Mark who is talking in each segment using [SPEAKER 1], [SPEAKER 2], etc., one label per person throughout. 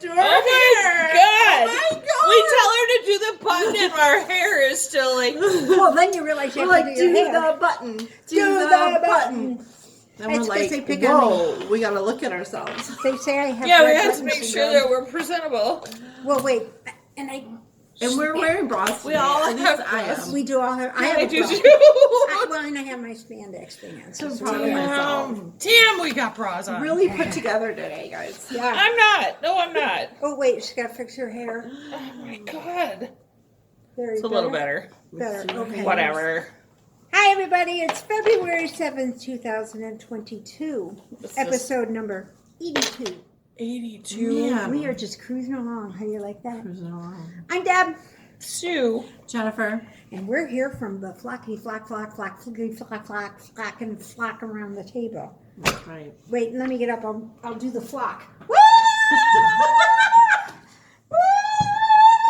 [SPEAKER 1] to our
[SPEAKER 2] hair.
[SPEAKER 1] God.
[SPEAKER 2] Oh my God. We tell her to do the button and our hair is still like...
[SPEAKER 3] Well, then you realize you have to do your hair.
[SPEAKER 1] The button. Do the button. And we're like, whoa, we got to look at ourselves.
[SPEAKER 3] They say I have
[SPEAKER 2] we have to make sure that we're presentable.
[SPEAKER 3] Well, wait.
[SPEAKER 1] And we're wearing bras today.
[SPEAKER 2] We all have bras.
[SPEAKER 3] We do all have. I have
[SPEAKER 2] I
[SPEAKER 3] a
[SPEAKER 2] do
[SPEAKER 3] bra.
[SPEAKER 2] too.
[SPEAKER 3] Well, and I have my spandex thing on.
[SPEAKER 1] So proud of myself.
[SPEAKER 2] Damn, we got bras on.
[SPEAKER 1] Really put together today, guys.
[SPEAKER 3] Yeah.
[SPEAKER 2] I'm not. No, I'm not.
[SPEAKER 3] Oh, wait. She's got to fix her hair.
[SPEAKER 2] Oh, my God.
[SPEAKER 3] It's
[SPEAKER 2] a little better.
[SPEAKER 3] Better. Okay.
[SPEAKER 2] Whatever.
[SPEAKER 3] Hi, everybody. It's February 7th, 2022. Episode number 82.
[SPEAKER 2] 82.
[SPEAKER 3] Yeah. We are just cruising along. How do you like that?
[SPEAKER 1] Cruising along.
[SPEAKER 3] I'm Deb.
[SPEAKER 2] Sue.
[SPEAKER 1] Jennifer.
[SPEAKER 3] And we're here from the flocky flock, and flock around the table.
[SPEAKER 1] That's right.
[SPEAKER 3] Wait, let me get up. I'll do the flock. Woo!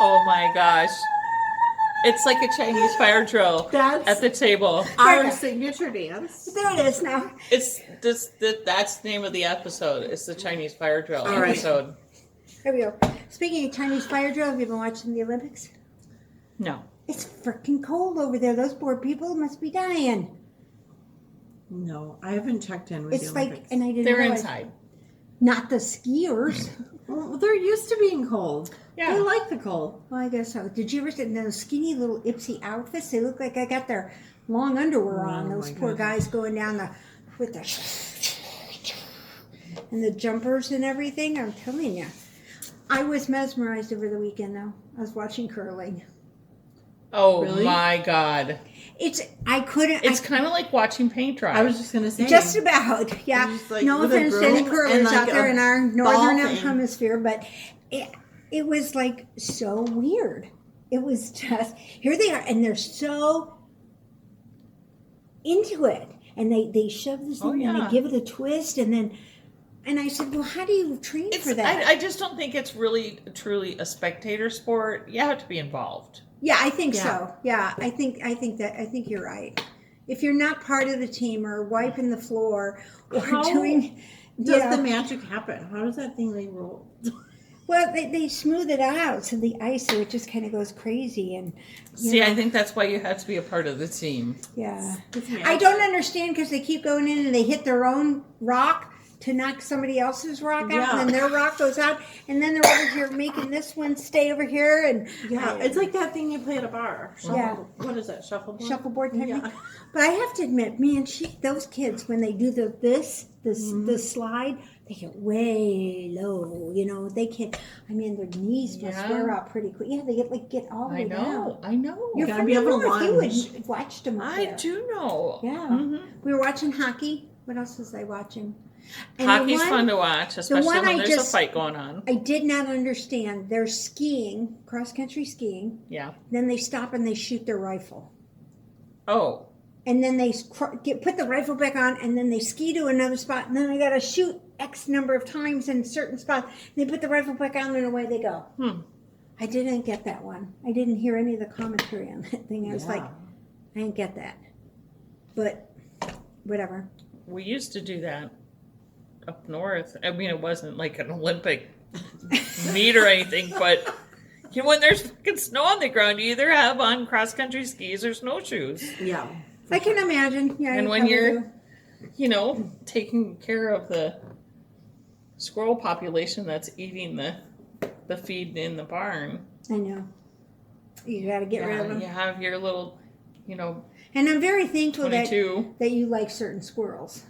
[SPEAKER 2] Oh my gosh. It's like a Chinese fire drill at the table.
[SPEAKER 1] Our signature dance.
[SPEAKER 3] There it is now.
[SPEAKER 2] It's that's the name of the episode. It's the Chinese fire drill episode.
[SPEAKER 3] There we go. Speaking of Chinese fire drill, have you been watching the Olympics?
[SPEAKER 2] No.
[SPEAKER 3] It's freaking cold over there. Those poor people must be dying.
[SPEAKER 1] No, I haven't checked in with
[SPEAKER 3] it's
[SPEAKER 1] the Olympics.
[SPEAKER 3] Like, and I didn't
[SPEAKER 2] They're
[SPEAKER 3] realize,
[SPEAKER 2] inside.
[SPEAKER 3] Not the skiers.
[SPEAKER 1] Well, they're used to being cold.
[SPEAKER 2] Yeah.
[SPEAKER 1] They like the cold.
[SPEAKER 3] Well, I guess so. Did you ever see those skinny little Ipsy outfits? They look like I got their long underwear on. Those poor guys going down with the and the jumpers and everything. I'm telling you. I was mesmerized over the weekend, though. I was watching curling.
[SPEAKER 2] Oh,
[SPEAKER 1] really?
[SPEAKER 2] My God.
[SPEAKER 3] It's
[SPEAKER 2] kind of like watching paint dry.
[SPEAKER 1] I was just going to say.
[SPEAKER 3] Just about, yeah.
[SPEAKER 1] Like
[SPEAKER 3] no offense to any curlers out there in our northern hemisphere, but it was like so weird. It was just, here they are, and they're so into it. And they shove this thing and they give it a twist, and I said, well, how do you train for that?
[SPEAKER 2] I just don't think it's really, truly a spectator sport. You have to be involved.
[SPEAKER 3] Yeah, I think so. Yeah, I think you're right. If you're not part of the team or wiping the floor or doing...
[SPEAKER 1] Does the magic happen? How does that thing roll?
[SPEAKER 3] Well, they smooth it out so the ice, so it just kind of goes crazy. And
[SPEAKER 2] I think that's why you have to be a part of the team.
[SPEAKER 3] Yeah. I don't understand because they keep going in and they hit their own rock to knock somebody else's rock out, and then their rock goes out, and then they're over here making this one stay over here, and
[SPEAKER 1] it's like that thing you play at a bar. What is that?
[SPEAKER 3] Shuffleboard type thing. But I have to admit, man, those kids when they do the slide, they get way low. You know, they can't. I mean, their knees must wear out pretty quick. Yeah, they get all the way down.
[SPEAKER 2] I know.
[SPEAKER 3] You're
[SPEAKER 1] gotta be able to lunge.
[SPEAKER 3] You would watched them.
[SPEAKER 2] I do know.
[SPEAKER 3] Yeah, we were watching hockey. What else was I watching? And
[SPEAKER 2] hockey's fun to watch, especially when there's a fight going on.
[SPEAKER 3] I did not understand. They're skiing, cross-country skiing.
[SPEAKER 2] Yeah.
[SPEAKER 3] Then they stop and they shoot their rifle.
[SPEAKER 2] Oh.
[SPEAKER 3] And then they put the rifle back on, and then they ski to another spot, and then they got to shoot X number of times in certain spots. They put the rifle back on, and away they go. I didn't get that one. I didn't hear any of the commentary on that thing. I was like, I didn't get that. But whatever.
[SPEAKER 2] We used to do that up north. I mean, it wasn't like an Olympic meet or anything, but when there's fucking snow on the ground, you either have on cross-country skis or snowshoes.
[SPEAKER 1] Yeah.
[SPEAKER 3] I can imagine. Yeah.
[SPEAKER 2] And when you're, taking care of the squirrel population that's eating the feed in the barn.
[SPEAKER 3] I know. You got to get rid of them.
[SPEAKER 2] You have your little,
[SPEAKER 3] And I'm very thankful that
[SPEAKER 2] 22.
[SPEAKER 3] you like certain squirrels.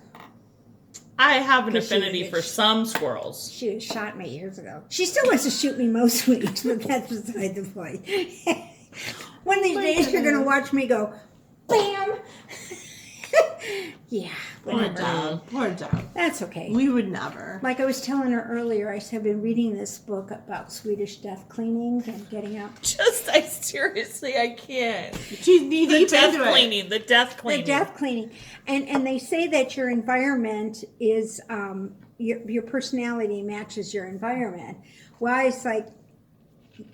[SPEAKER 2] I have an affinity for some squirrels.
[SPEAKER 3] She shot me years ago. She still wants to shoot me most weeks, but that's beside the point. One of these days you're going to watch me go, bam! Yeah.
[SPEAKER 1] Poor dog.
[SPEAKER 3] That's okay.
[SPEAKER 1] We would never.
[SPEAKER 3] Like I was telling her earlier, I have been reading this book about Swedish death cleaning and getting out.
[SPEAKER 2] Seriously, I can't.
[SPEAKER 1] She's
[SPEAKER 2] The death cleaning. The death
[SPEAKER 3] cleaning. And they say that your environment is, your personality matches your environment. Well, it's like,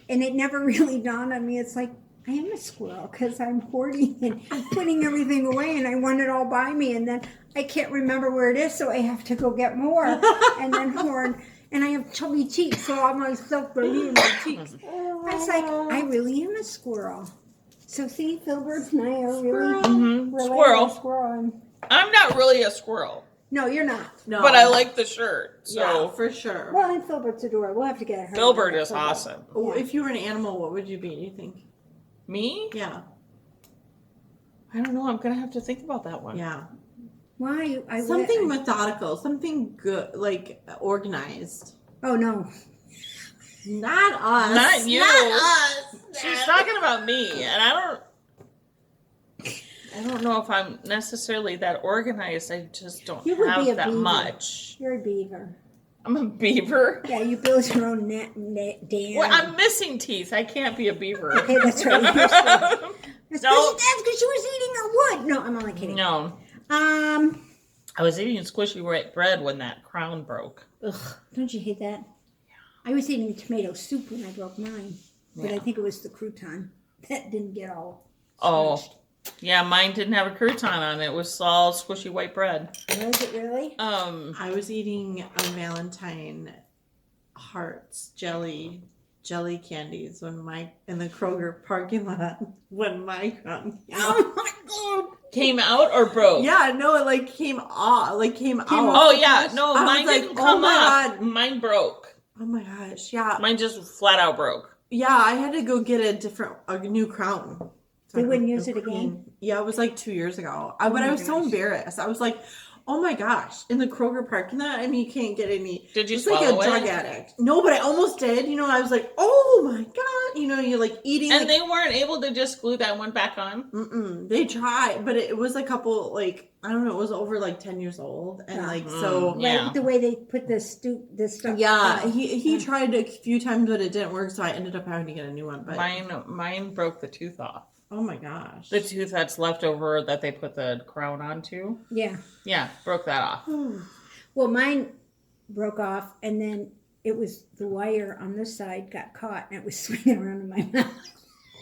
[SPEAKER 3] and it never really dawned on me, it's like, I am a squirrel because I'm hoarding and putting everything away and I want it all by me, and then I can't remember where it is, so I have to go get more and then hoard. and I have chubby cheeks, so all my stuff right here in my cheeks. I was like, I really am a squirrel. So see, Filbert and I are really
[SPEAKER 2] Squirrel.
[SPEAKER 3] squirrel.
[SPEAKER 2] I'm not really a squirrel.
[SPEAKER 3] No, you're not.
[SPEAKER 1] No.
[SPEAKER 2] But I like the shirt. So
[SPEAKER 1] Yeah, for sure.
[SPEAKER 3] Well, and Filbert's adorable. We'll have to get her.
[SPEAKER 2] Filbert is awesome.
[SPEAKER 1] Oh, if you were an animal, what would you be, do you think?
[SPEAKER 2] Me?
[SPEAKER 1] Yeah.
[SPEAKER 2] I don't know. I'm going to have to think about that one.
[SPEAKER 1] Yeah.
[SPEAKER 3] Why?
[SPEAKER 1] Something methodical, something good, like organized.
[SPEAKER 3] Oh, no.
[SPEAKER 1] Not us.
[SPEAKER 2] Not you.
[SPEAKER 1] Not us.
[SPEAKER 2] She's talking about me, and I don't know if I'm necessarily that organized. I just don't
[SPEAKER 3] You would be
[SPEAKER 2] have
[SPEAKER 3] a
[SPEAKER 2] that
[SPEAKER 3] beaver.
[SPEAKER 2] much.
[SPEAKER 3] You're a beaver.
[SPEAKER 2] I'm a beaver.
[SPEAKER 3] Yeah, you build your own dam.
[SPEAKER 2] Well, I'm missing teeth. I can't be a beaver.
[SPEAKER 3] Okay, that's right. That's
[SPEAKER 2] No.
[SPEAKER 3] because she was eating the wood. No, I'm only kidding.
[SPEAKER 2] No. I was eating squishy white bread when that crown broke.
[SPEAKER 3] Ugh, don't you hate that? I was eating tomato soup when I broke mine, but I think it was the crouton that didn't get all.
[SPEAKER 2] Oh, yeah, mine didn't have a crouton on it. It was all squishy white bread.
[SPEAKER 3] Was it really?
[SPEAKER 1] I was eating a Valentine hearts jelly candies in the Kroger parking lot when my crown
[SPEAKER 3] Oh my god!
[SPEAKER 2] Came out or broke?
[SPEAKER 1] Yeah, no, it like came out.
[SPEAKER 2] Oh yeah, no,
[SPEAKER 1] I
[SPEAKER 2] mine
[SPEAKER 1] was like,
[SPEAKER 2] didn't
[SPEAKER 1] oh
[SPEAKER 2] come
[SPEAKER 1] my
[SPEAKER 2] up.
[SPEAKER 1] God.
[SPEAKER 2] Mine broke.
[SPEAKER 1] Oh my gosh, yeah.
[SPEAKER 2] Mine just flat out broke.
[SPEAKER 1] Yeah, I had to go get a new crown. So
[SPEAKER 3] They
[SPEAKER 1] I
[SPEAKER 3] wouldn't
[SPEAKER 1] could
[SPEAKER 3] use it again?
[SPEAKER 1] clean. Yeah, it was like 2 years ago. But I was so
[SPEAKER 3] gosh.
[SPEAKER 1] embarrassed. I was like, oh my gosh, in the Kroger parking lot, I mean, you can't get any.
[SPEAKER 2] Did you
[SPEAKER 1] It's like a
[SPEAKER 2] swallow
[SPEAKER 1] drug
[SPEAKER 2] it?
[SPEAKER 1] addict. No, but I almost did. You know, I was like, oh my god. You know, you're like eating.
[SPEAKER 2] And they weren't able to just glue that one back on?
[SPEAKER 1] They tried, but it was a couple, like, I don't know, it was over like 10 years old. And like, so.
[SPEAKER 2] Yeah.
[SPEAKER 3] Like the way they put this stuff.
[SPEAKER 1] Yeah, he tried a few times, but it didn't work, so I ended up having to get a new one. But
[SPEAKER 2] Mine broke the tooth off.
[SPEAKER 1] oh my gosh,
[SPEAKER 2] The tooth that's left over that they put the crown onto.
[SPEAKER 3] Yeah.
[SPEAKER 2] Yeah, broke that off.
[SPEAKER 3] Well, mine broke off, and then it was the wire on this side got caught, and it was swinging around in my mouth.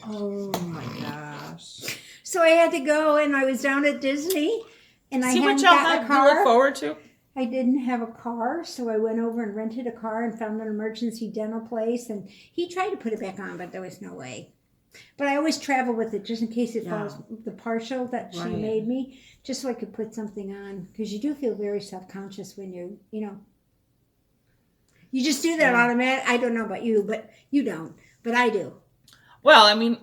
[SPEAKER 1] oh my gosh.
[SPEAKER 3] So I had to go, and I was down at Disney, and I
[SPEAKER 2] See
[SPEAKER 3] hadn't
[SPEAKER 2] what y'all
[SPEAKER 3] got a
[SPEAKER 2] have to look
[SPEAKER 3] car.
[SPEAKER 2] forward to?
[SPEAKER 3] I didn't have a car, so I went over and rented a car and found an emergency dental place, and he tried to put it back on, but there was no way. But I always travel with it just in case it falls, the partial that she
[SPEAKER 1] Right.
[SPEAKER 3] made me, just so I could put something on. Because you do feel very self-conscious when you just do that automatic. I don't know about you, but you don't. But I do.
[SPEAKER 2] Well, I mean,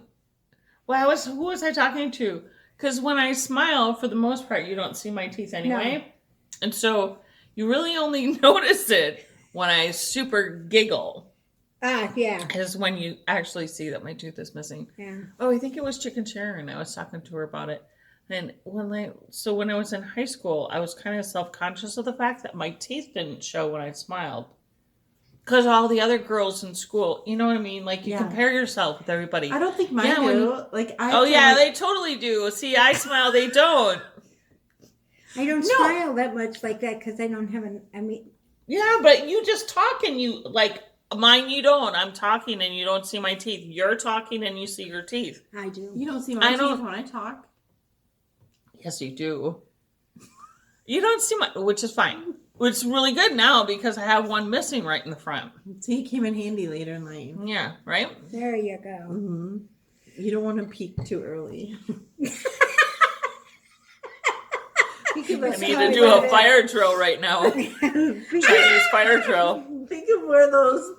[SPEAKER 2] who was I talking to? Because when I smile, for the most part, you don't see my teeth anyway. And so you really only notice it when I super giggle.
[SPEAKER 3] Ah, yeah.
[SPEAKER 2] Is when you actually see that my tooth is missing.
[SPEAKER 3] Yeah.
[SPEAKER 2] Oh, I think it was Chicken Sharon. I was talking to her about it. And when I was in high school, I was kind of self-conscious of the fact that my teeth didn't show when I smiled. Because all the other girls in school, you know what I mean? Like, you compare yourself with everybody.
[SPEAKER 1] I don't think mine do.
[SPEAKER 2] They totally do. See, I smile, they don't.
[SPEAKER 3] I don't smile that much like that because I don't have
[SPEAKER 2] Yeah, but you just talk and you, like, mine you don't. I'm talking and you don't see my teeth. You're talking and you see your teeth.
[SPEAKER 3] I do.
[SPEAKER 1] You don't see my teeth when I talk.
[SPEAKER 2] Yes, you do. You don't see my, which is fine. It's really good now because I have one missing right in the front.
[SPEAKER 1] See, it came in handy later in life.
[SPEAKER 2] Yeah, right?
[SPEAKER 3] There you go.
[SPEAKER 1] Mm-hmm. You don't want to peek too early.
[SPEAKER 2] I need to do a fire drill right now. Chinese fire drill.
[SPEAKER 1] Think of where those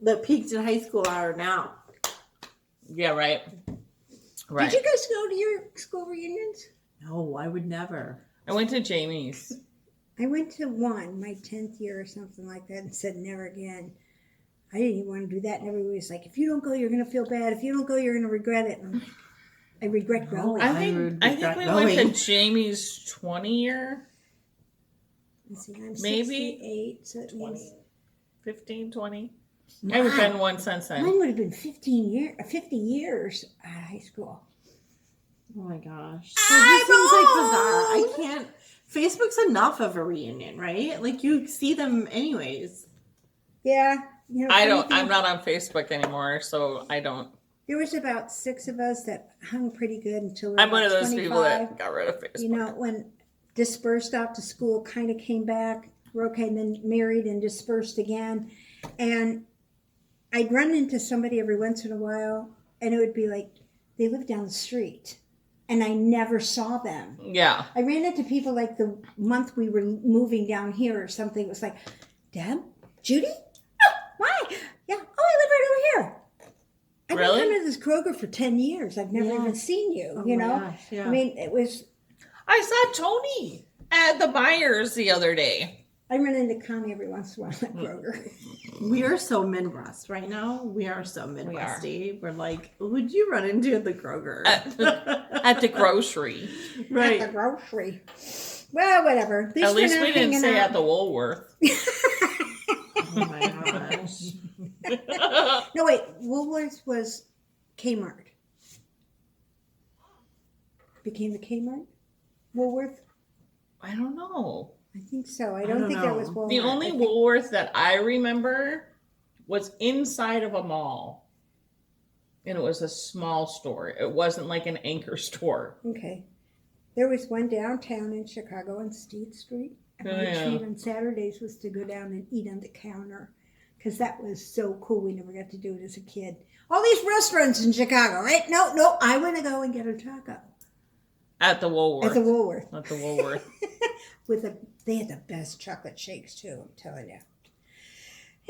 [SPEAKER 1] that peaked in high school are now.
[SPEAKER 2] Yeah, right. Right.
[SPEAKER 3] Did you guys go to your school reunions?
[SPEAKER 1] No, I would never.
[SPEAKER 2] I went to Jamie's.
[SPEAKER 3] I went to one, my 10th year or something like that, and said never again. I didn't even want to do that, and everybody was like, if you don't go, you're going to feel bad. If you don't go, you're going to regret it. And I'm like, I regret going.
[SPEAKER 2] I think we went to Jamie's 20 year.
[SPEAKER 3] Let's see, I'm
[SPEAKER 2] Maybe
[SPEAKER 3] 68, so it
[SPEAKER 2] 20,
[SPEAKER 3] means
[SPEAKER 2] 15, 20. I haven't been one since then.
[SPEAKER 3] mine would have been 50 years at high school.
[SPEAKER 1] Oh my gosh. So this seems like bizarre. I can't. Facebook's enough of a reunion, right? Like you see them anyways.
[SPEAKER 3] Yeah.
[SPEAKER 2] I'm not on Facebook anymore, so I don't.
[SPEAKER 3] There was about 6 of us that hung pretty good until we were
[SPEAKER 2] I'm one of
[SPEAKER 3] about
[SPEAKER 2] those
[SPEAKER 3] 25.
[SPEAKER 2] people that got rid of Facebook.
[SPEAKER 3] You know, when dispersed out to school kind of came back. we're okay, and then married and dispersed again. And I'd run into somebody every once in a while, and it would be like they lived down the street, and I never saw them.
[SPEAKER 2] Yeah.
[SPEAKER 3] I ran into people like the month we were moving down here or something. It was like, Deb, Judy? Oh, why? Yeah. Oh, I live right over here. I've
[SPEAKER 2] Really?
[SPEAKER 3] been coming to this Kroger for 10 years. I've never
[SPEAKER 1] Yeah.
[SPEAKER 3] even seen you,
[SPEAKER 1] Oh
[SPEAKER 3] you
[SPEAKER 1] my
[SPEAKER 3] know?
[SPEAKER 1] gosh, yeah.
[SPEAKER 3] I mean, it was,
[SPEAKER 2] I saw Tony at the Myers the other day.
[SPEAKER 3] I run into Connie every once in a while at Kroger.
[SPEAKER 1] We are so Midwest right now. We are so Midwesty. We're like, who'd you run into at the Kroger?
[SPEAKER 2] At the grocery.
[SPEAKER 3] At the
[SPEAKER 1] Right.
[SPEAKER 3] grocery. Well, whatever.
[SPEAKER 2] At least
[SPEAKER 3] we're
[SPEAKER 2] we
[SPEAKER 3] not
[SPEAKER 2] didn't
[SPEAKER 3] hanging
[SPEAKER 2] say
[SPEAKER 3] out.
[SPEAKER 2] at the Woolworth.
[SPEAKER 1] Oh my gosh.
[SPEAKER 3] No, wait. Woolworths was Kmart. Became the Kmart? Woolworth?
[SPEAKER 2] I don't know.
[SPEAKER 3] I think so. I
[SPEAKER 1] don't
[SPEAKER 3] don't think that
[SPEAKER 1] know.
[SPEAKER 3] was Walmart.
[SPEAKER 2] The only
[SPEAKER 3] I think-
[SPEAKER 2] Woolworth that I remember was inside of a mall. And it was a small store. It wasn't like an anchor store.
[SPEAKER 3] Okay. There was one downtown in Chicago on State Street. And
[SPEAKER 2] Oh,
[SPEAKER 3] my
[SPEAKER 2] yeah.
[SPEAKER 3] treat on Saturdays was to go down and eat on the counter. Because that was so cool. We never got to do it as a kid. All these restaurants in Chicago, right? No. I want to go and get a taco.
[SPEAKER 2] At the Woolworth.
[SPEAKER 3] At the Woolworth.
[SPEAKER 2] At the Woolworth.
[SPEAKER 3] They had the best chocolate shakes too, I'm telling you.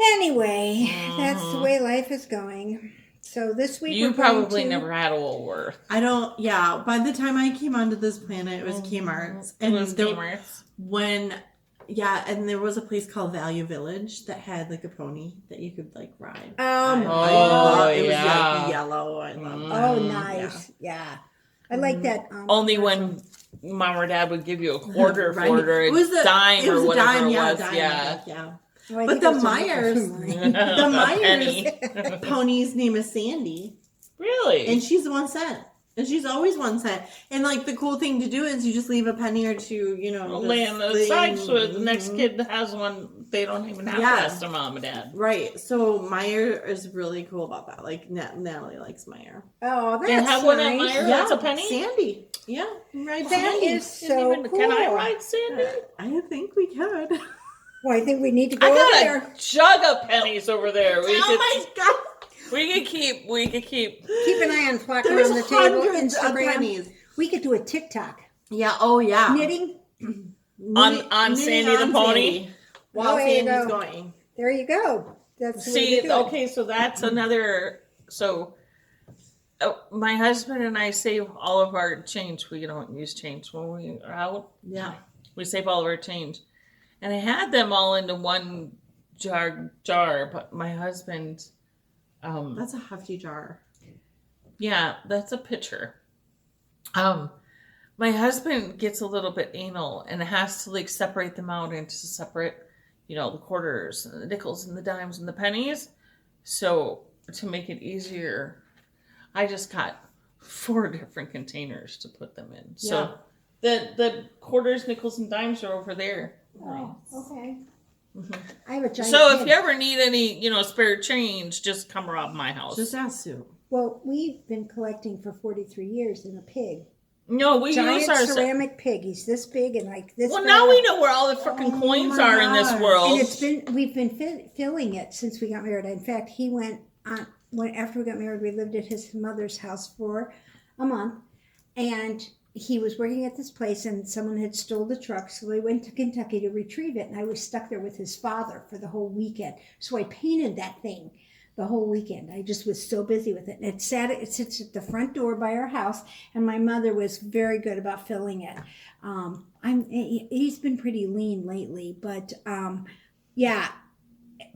[SPEAKER 3] Anyway, that's the way life is going. So this week
[SPEAKER 2] You
[SPEAKER 3] we're going
[SPEAKER 2] probably
[SPEAKER 3] to-
[SPEAKER 2] never had a Woolworth.
[SPEAKER 1] I don't, yeah. By the time I came onto this planet, it was Kmart's.
[SPEAKER 2] It was Kmart's.
[SPEAKER 1] And there was a place called Value Village that had like a pony that you could like ride.
[SPEAKER 3] Oh,
[SPEAKER 1] It was
[SPEAKER 2] yeah.
[SPEAKER 1] like yellow. I love that.
[SPEAKER 3] Oh, nice. Yeah. I like that.
[SPEAKER 2] Only when Mom or Dad would give you a quarter
[SPEAKER 1] Right.
[SPEAKER 2] for it or a dime
[SPEAKER 1] it
[SPEAKER 2] or
[SPEAKER 1] was a
[SPEAKER 2] whatever
[SPEAKER 1] dime,
[SPEAKER 2] it
[SPEAKER 1] yeah,
[SPEAKER 2] was.
[SPEAKER 1] dime,
[SPEAKER 2] Yeah.
[SPEAKER 1] I think, yeah.
[SPEAKER 3] Oh, I
[SPEAKER 1] But
[SPEAKER 3] think
[SPEAKER 1] the
[SPEAKER 3] it was a
[SPEAKER 1] Myers-
[SPEAKER 3] nickel.
[SPEAKER 1] The Myers
[SPEAKER 2] Penny.
[SPEAKER 1] pony's name is Sandy,
[SPEAKER 2] Really?
[SPEAKER 1] and she's 1 cent. And she's always 1 cent. And like the cool thing to do is you just leave a penny or two,
[SPEAKER 2] lay on the side so the next kid has one. They don't even have to
[SPEAKER 1] Yeah.
[SPEAKER 2] ask their mom and dad.
[SPEAKER 1] Right. So Meyer is really cool about that. Like Natalie likes Meyer.
[SPEAKER 3] Oh, that's
[SPEAKER 2] They have one at
[SPEAKER 3] nice.
[SPEAKER 2] Meijer? That's a penny?
[SPEAKER 1] Sandy. Yeah. Right.
[SPEAKER 3] That
[SPEAKER 1] Sandy.
[SPEAKER 3] is so cool.
[SPEAKER 2] Can I ride Sandy?
[SPEAKER 1] I think we could.
[SPEAKER 3] Well, I think we need to go
[SPEAKER 2] I
[SPEAKER 3] over
[SPEAKER 2] got
[SPEAKER 3] there.
[SPEAKER 2] a jug of pennies over there.
[SPEAKER 1] Oh my god.
[SPEAKER 2] We could keep.
[SPEAKER 3] Keep an eye on Flock
[SPEAKER 1] There's
[SPEAKER 3] Around the Table,
[SPEAKER 1] hundreds of
[SPEAKER 3] Instagram.
[SPEAKER 1] pennies.
[SPEAKER 3] We could do a TikTok.
[SPEAKER 1] Yeah. Oh yeah.
[SPEAKER 3] Knitting.
[SPEAKER 2] On
[SPEAKER 1] Knitting
[SPEAKER 2] Sandy the
[SPEAKER 1] on
[SPEAKER 2] pony?
[SPEAKER 1] Sandy. While
[SPEAKER 3] There you
[SPEAKER 1] Sandy's
[SPEAKER 3] go.
[SPEAKER 1] going.
[SPEAKER 3] There you go. That's the way
[SPEAKER 2] See,
[SPEAKER 3] to do it.
[SPEAKER 2] okay, so that's another. So, my husband and I save all of our change. We don't use change when we are out.
[SPEAKER 1] Yeah.
[SPEAKER 2] We save all of our change, and I had them all into one jar. But my husband,
[SPEAKER 1] That's a hefty jar.
[SPEAKER 2] yeah, that's a pitcher. My husband gets a little bit anal and has to like separate them out into separate, the quarters and the nickels and the dimes and the pennies. So to make it easier, I just got 4 different containers to put them in. So the quarters, nickels, and dimes are over there.
[SPEAKER 3] Oh, okay.
[SPEAKER 2] Mhm.
[SPEAKER 3] I have a giant
[SPEAKER 2] So if
[SPEAKER 3] head.
[SPEAKER 2] you ever need any, spare change, just come rob my house.
[SPEAKER 1] Just ask Sue.
[SPEAKER 3] Well, we've been collecting for 43 years in a pig.
[SPEAKER 2] No, we
[SPEAKER 3] Giant
[SPEAKER 2] use our.
[SPEAKER 3] ceramic pig. He's this big and like this.
[SPEAKER 2] Well,
[SPEAKER 3] big.
[SPEAKER 2] now we know where all the freaking
[SPEAKER 1] Oh
[SPEAKER 2] coins
[SPEAKER 1] my
[SPEAKER 2] are in this
[SPEAKER 1] gosh.
[SPEAKER 2] world.
[SPEAKER 3] And we've been filling it since we got married. In fact, he went on after we got married. We lived at his mother's house for a month, and he was working at this place, and someone had stole the truck, so they went to Kentucky to retrieve it, and I was stuck there with his father for the whole weekend. So I painted that thing the whole weekend. I just was so busy with it. And it sits at the front door by our house, and my mother was very good about filling it. He's been pretty lean lately, but yeah,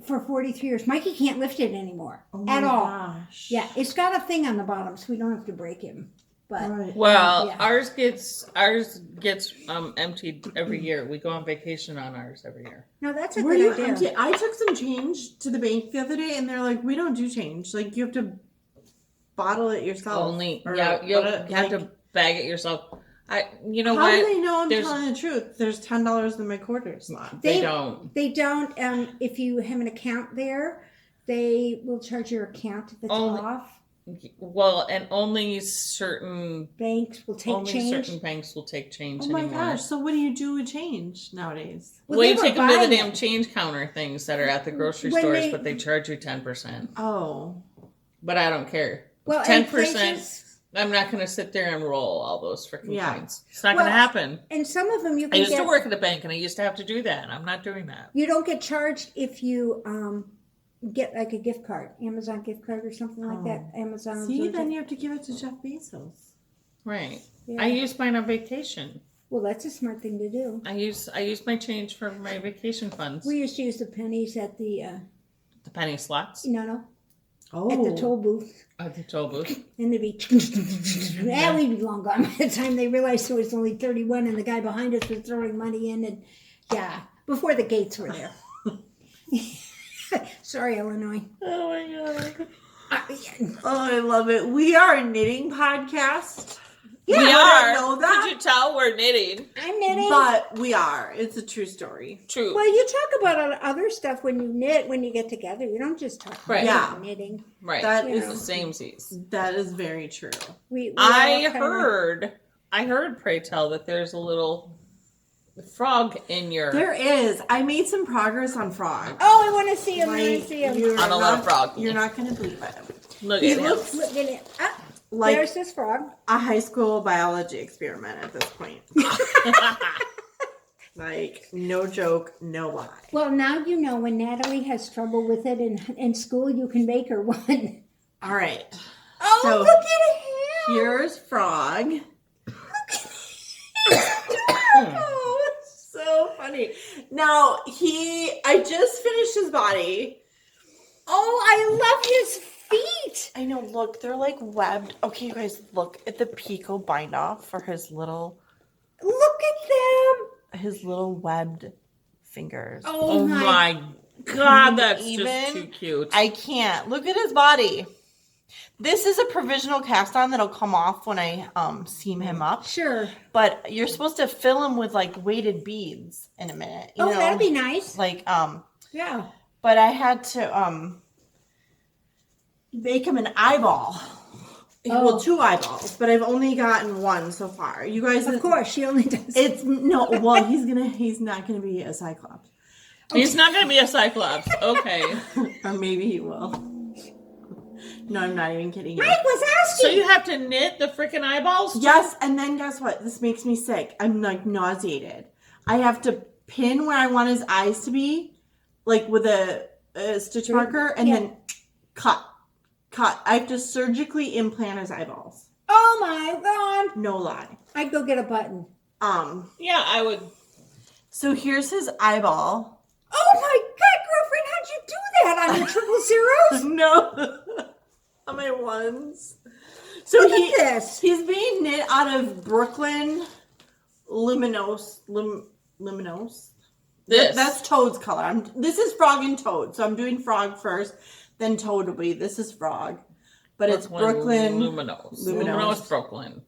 [SPEAKER 3] for 43 years, Mikey can't lift it anymore at all.
[SPEAKER 1] Gosh.
[SPEAKER 3] Yeah, it's got a thing on the bottom, so we don't have to break him. But
[SPEAKER 1] Right.
[SPEAKER 2] Well,
[SPEAKER 3] Yeah.
[SPEAKER 2] ours gets emptied every year. We go on vacation on ours every year.
[SPEAKER 3] no, that's a
[SPEAKER 1] Were
[SPEAKER 3] good
[SPEAKER 1] you
[SPEAKER 3] idea.
[SPEAKER 1] empty? I took some change to the bank the other day, and they're like, "We don't do change. Like, you have to bottle it yourself."
[SPEAKER 2] Only
[SPEAKER 1] Or
[SPEAKER 2] you
[SPEAKER 1] what
[SPEAKER 2] have
[SPEAKER 1] like,
[SPEAKER 2] to bag it yourself. You know
[SPEAKER 1] How do
[SPEAKER 2] what?
[SPEAKER 1] they know I'm
[SPEAKER 2] There's-
[SPEAKER 1] telling the truth? There's $10 in my quarter slot.
[SPEAKER 2] They don't.
[SPEAKER 3] They don't. If you have an account there, they will charge your account if it's
[SPEAKER 2] Only-
[SPEAKER 3] off.
[SPEAKER 2] Well, and only certain
[SPEAKER 3] Banks will take change.
[SPEAKER 2] certain banks will take change
[SPEAKER 1] Oh my
[SPEAKER 2] anymore.
[SPEAKER 1] gosh! So what do you do with change nowadays?
[SPEAKER 2] Well,
[SPEAKER 3] they
[SPEAKER 2] you
[SPEAKER 3] were
[SPEAKER 2] take them to the
[SPEAKER 3] buying
[SPEAKER 2] damn
[SPEAKER 3] it.
[SPEAKER 2] change counter things that are at the grocery
[SPEAKER 3] When
[SPEAKER 2] stores,
[SPEAKER 3] they-
[SPEAKER 2] but they charge you 10%.
[SPEAKER 1] Oh,
[SPEAKER 2] But I don't care.
[SPEAKER 3] Well, and
[SPEAKER 2] 10%.
[SPEAKER 3] places-
[SPEAKER 2] I'm not going to sit there and roll all those freaking
[SPEAKER 1] Yeah.
[SPEAKER 2] coins. It's not
[SPEAKER 3] Well,
[SPEAKER 2] going to happen.
[SPEAKER 3] And some of them you
[SPEAKER 2] I
[SPEAKER 3] can
[SPEAKER 2] used
[SPEAKER 3] get.
[SPEAKER 2] to work at a bank, and I used to have to do that. I'm not doing that.
[SPEAKER 3] You don't get charged if you get like a gift card, Amazon gift card or something like that. Amazon.
[SPEAKER 1] see, then you have to give it to Jeff Bezos.
[SPEAKER 2] Right.
[SPEAKER 3] Yeah.
[SPEAKER 2] I use mine on vacation.
[SPEAKER 3] Well, that's a smart thing to do.
[SPEAKER 2] I use my change for my vacation funds.
[SPEAKER 3] We used to use the pennies at the
[SPEAKER 2] The penny slots.
[SPEAKER 3] no
[SPEAKER 1] Oh,
[SPEAKER 3] at the toll booth,
[SPEAKER 2] At the toll booth.
[SPEAKER 3] and it'd be we'd be long gone by the time they realized it was only 31, and the guy behind us was throwing money in, and before the gates were there. Sorry, Illinois.
[SPEAKER 2] Oh my god.
[SPEAKER 1] Oh, I love it. We are a knitting podcast.
[SPEAKER 2] We
[SPEAKER 1] I
[SPEAKER 2] are.
[SPEAKER 1] know that.
[SPEAKER 2] Could you tell we're knitting?
[SPEAKER 3] I'm knitting.
[SPEAKER 1] But we are. It's a true story.
[SPEAKER 2] True.
[SPEAKER 3] Well, you talk about other stuff when you knit, when you get together. You don't just talk
[SPEAKER 2] Right.
[SPEAKER 3] about
[SPEAKER 1] Yeah.
[SPEAKER 3] knitting.
[SPEAKER 2] Right.
[SPEAKER 1] That
[SPEAKER 3] You
[SPEAKER 1] is
[SPEAKER 3] know.
[SPEAKER 2] the same seas.
[SPEAKER 1] that is very true.
[SPEAKER 3] We
[SPEAKER 2] I
[SPEAKER 3] all kinda-
[SPEAKER 2] heard, pray tell, that there's a little frog in your
[SPEAKER 1] There is. I made some progress on Frog.
[SPEAKER 3] Oh, I want to see him. I want
[SPEAKER 1] Like,
[SPEAKER 3] to see him.
[SPEAKER 1] you're
[SPEAKER 2] On a
[SPEAKER 1] not-
[SPEAKER 2] little frog.
[SPEAKER 1] You're not going to believe it.
[SPEAKER 2] Look
[SPEAKER 1] He
[SPEAKER 2] at him.
[SPEAKER 1] looks
[SPEAKER 3] Look at it. Ah,
[SPEAKER 1] like
[SPEAKER 3] there's this frog.
[SPEAKER 1] a high school biology experiment at this point. Like, no joke, no lie.
[SPEAKER 3] Well, now you know when Natalie has trouble with it in school, you can make her one.
[SPEAKER 1] All right.
[SPEAKER 3] Oh,
[SPEAKER 1] So,
[SPEAKER 3] look at him!
[SPEAKER 1] Here's Frog. Oh, it's so funny. Now, I just finished his body.
[SPEAKER 3] Oh, I love his feet.
[SPEAKER 1] I know, look, they're like webbed. Okay, you guys, look at the picot bind off for his little
[SPEAKER 3] Look at
[SPEAKER 1] webbed fingers.
[SPEAKER 3] them.
[SPEAKER 2] Oh my god, that's
[SPEAKER 1] Even-
[SPEAKER 2] just too cute.
[SPEAKER 1] I can't. Look at his body. This is a provisional cast on that'll come off when I seam him up.
[SPEAKER 3] Sure.
[SPEAKER 1] But you're supposed to fill him with like weighted beads in a minute. You know?
[SPEAKER 3] That'd be nice.
[SPEAKER 1] Like
[SPEAKER 3] Yeah.
[SPEAKER 1] but I had to make him an eyeball.
[SPEAKER 3] Oh.
[SPEAKER 1] Well, 2 eyeballs, but I've only gotten 1 so far. You guys,
[SPEAKER 3] Of course, she only does.
[SPEAKER 1] it's no. Well, he's not gonna be a cyclops,
[SPEAKER 2] He's not going to be a cyclops. Okay.
[SPEAKER 1] or maybe he will. No, I'm not even kidding you.
[SPEAKER 3] Mike was
[SPEAKER 2] So
[SPEAKER 3] asking.
[SPEAKER 2] you have to knit the freaking eyeballs? too?
[SPEAKER 1] Yes, and then guess what? This makes me sick. I'm like nauseated. I have to pin where I want his eyes to be, like with a stitch marker, and
[SPEAKER 3] Yeah.
[SPEAKER 1] then cut. I have to surgically implant his eyeballs.
[SPEAKER 3] Oh my God.
[SPEAKER 1] No lie.
[SPEAKER 3] I'd go get a button.
[SPEAKER 2] Yeah, I would.
[SPEAKER 1] So here's his eyeball.
[SPEAKER 3] Oh my God, girlfriend, how'd you do that on your triple zeros?
[SPEAKER 1] No, on my ones. So
[SPEAKER 3] Look at this.
[SPEAKER 1] he's being knit out of Brooklyn Luminose.
[SPEAKER 2] This.
[SPEAKER 1] That's Toad's color. This is Frog and Toad. So I'm doing Frog first, then Toad will be. This is Frog. But it's Brooklyn.
[SPEAKER 2] Luminose.
[SPEAKER 1] Luminose.
[SPEAKER 2] Luminose Brooklyn.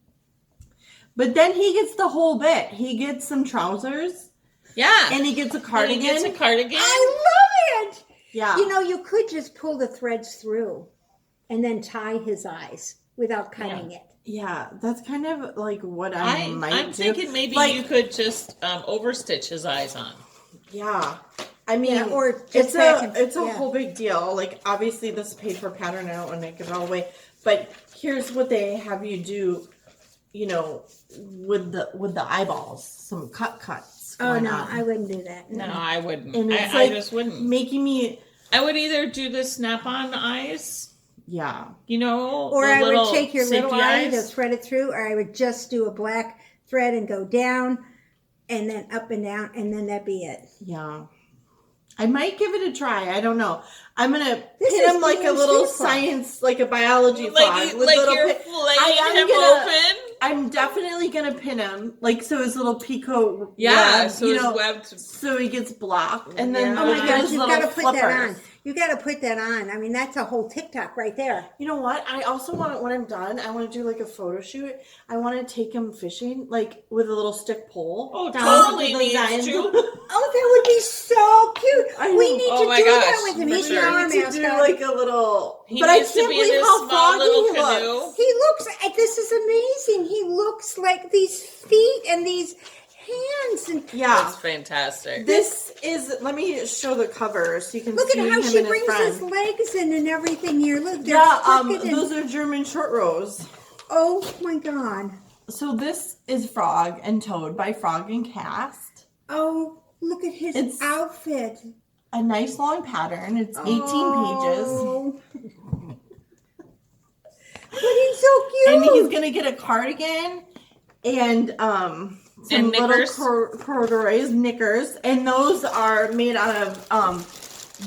[SPEAKER 1] But then he gets the whole bit. He gets some trousers
[SPEAKER 2] Yeah.
[SPEAKER 1] and he gets a cardigan.
[SPEAKER 2] He gets a cardigan.
[SPEAKER 3] I love it.
[SPEAKER 1] Yeah.
[SPEAKER 3] You know, you could just pull the threads through and then tie his eyes without cutting it.
[SPEAKER 1] Yeah, that's kind of like what I might
[SPEAKER 2] I'm
[SPEAKER 1] do.
[SPEAKER 2] thinking maybe
[SPEAKER 1] Like-
[SPEAKER 2] you could just overstitch his eyes on.
[SPEAKER 1] Yeah. I mean,
[SPEAKER 3] Yeah, or just
[SPEAKER 1] it's
[SPEAKER 3] back
[SPEAKER 1] a
[SPEAKER 3] and-
[SPEAKER 1] it's a
[SPEAKER 3] yeah.
[SPEAKER 1] whole big deal. Like obviously this is paid for pattern. I don't want to give it all away. But here's what they have you do, you know, with the eyeballs. Some cuts.
[SPEAKER 3] Oh,
[SPEAKER 1] going
[SPEAKER 3] no,
[SPEAKER 1] on.
[SPEAKER 3] I wouldn't do that.
[SPEAKER 2] No, I wouldn't.
[SPEAKER 1] And it's
[SPEAKER 2] I
[SPEAKER 1] like
[SPEAKER 2] just wouldn't.
[SPEAKER 1] making me
[SPEAKER 2] I would either do the snap-on eyes,
[SPEAKER 1] yeah.
[SPEAKER 2] you know,
[SPEAKER 3] Or
[SPEAKER 2] the
[SPEAKER 3] I
[SPEAKER 2] little
[SPEAKER 3] would take your little
[SPEAKER 2] safety
[SPEAKER 3] eye to
[SPEAKER 2] eyes.
[SPEAKER 3] thread it through, or I would just do a black thread and go down and then up and down, and then that'd be it.
[SPEAKER 1] Yeah. I might give it a try. I don't know. I'm gonna
[SPEAKER 3] This
[SPEAKER 1] pin
[SPEAKER 3] is
[SPEAKER 1] him like a
[SPEAKER 3] being
[SPEAKER 1] little
[SPEAKER 3] super.
[SPEAKER 1] science, like a biology
[SPEAKER 2] Like,
[SPEAKER 1] frog with
[SPEAKER 2] like
[SPEAKER 1] little
[SPEAKER 2] you're
[SPEAKER 1] pin-
[SPEAKER 2] flaying
[SPEAKER 1] am
[SPEAKER 2] him
[SPEAKER 1] gonna-
[SPEAKER 2] open.
[SPEAKER 1] I'm definitely gonna pin him, like so his little picot
[SPEAKER 2] Yeah,
[SPEAKER 1] web,
[SPEAKER 2] so
[SPEAKER 1] you
[SPEAKER 2] his
[SPEAKER 1] know,
[SPEAKER 2] webbed.
[SPEAKER 1] so he gets blocked, and then
[SPEAKER 2] Yeah.
[SPEAKER 3] Oh
[SPEAKER 1] look
[SPEAKER 3] my
[SPEAKER 1] at
[SPEAKER 3] gosh,
[SPEAKER 1] his
[SPEAKER 3] you've
[SPEAKER 1] little
[SPEAKER 3] got to put that
[SPEAKER 1] flippers.
[SPEAKER 3] on. You got to put that on. I mean, that's a whole TikTok right there.
[SPEAKER 1] You know what? I also want to, when I'm done, I want to do like a photo shoot. I want to take him fishing, like with a little stick pole.
[SPEAKER 2] Oh,
[SPEAKER 1] down
[SPEAKER 2] totally
[SPEAKER 1] to the
[SPEAKER 2] needs
[SPEAKER 1] Zions.
[SPEAKER 2] to.
[SPEAKER 3] Oh, that would be so cute.
[SPEAKER 1] I know.
[SPEAKER 3] We need
[SPEAKER 2] Oh
[SPEAKER 3] to
[SPEAKER 2] my
[SPEAKER 3] do
[SPEAKER 2] gosh,
[SPEAKER 3] that with him.
[SPEAKER 2] for
[SPEAKER 3] He's
[SPEAKER 2] sure.
[SPEAKER 3] our
[SPEAKER 1] I need to do
[SPEAKER 3] mascot.
[SPEAKER 1] like a little.
[SPEAKER 2] He
[SPEAKER 1] but I
[SPEAKER 2] needs to
[SPEAKER 1] can't
[SPEAKER 2] be in
[SPEAKER 1] believe
[SPEAKER 2] this
[SPEAKER 1] how
[SPEAKER 2] small
[SPEAKER 1] froggy
[SPEAKER 2] little
[SPEAKER 1] he
[SPEAKER 2] canoe.
[SPEAKER 1] looks.
[SPEAKER 3] He looks, this is amazing. He looks like these feet and these hands. And
[SPEAKER 1] Yeah.
[SPEAKER 2] That's fantastic.
[SPEAKER 1] This is. Let me show the cover so you can
[SPEAKER 3] look
[SPEAKER 1] see
[SPEAKER 3] at how
[SPEAKER 1] him
[SPEAKER 3] she
[SPEAKER 1] and his
[SPEAKER 3] brings
[SPEAKER 1] friend.
[SPEAKER 3] his legs in and everything here. Look, they're
[SPEAKER 1] Yeah,
[SPEAKER 3] crooked and-
[SPEAKER 1] those are German short rows.
[SPEAKER 3] oh my God.
[SPEAKER 1] So this is Frog and Toad by Frog and Cast.
[SPEAKER 3] Oh, look at his
[SPEAKER 1] It's-
[SPEAKER 3] outfit.
[SPEAKER 1] A nice long pattern. It's 18 pages.
[SPEAKER 3] Oh. But he's so cute.
[SPEAKER 1] And he's gonna get a cardigan and some
[SPEAKER 2] And
[SPEAKER 1] little
[SPEAKER 2] knickers.
[SPEAKER 1] corduroys, knickers, and those are made out of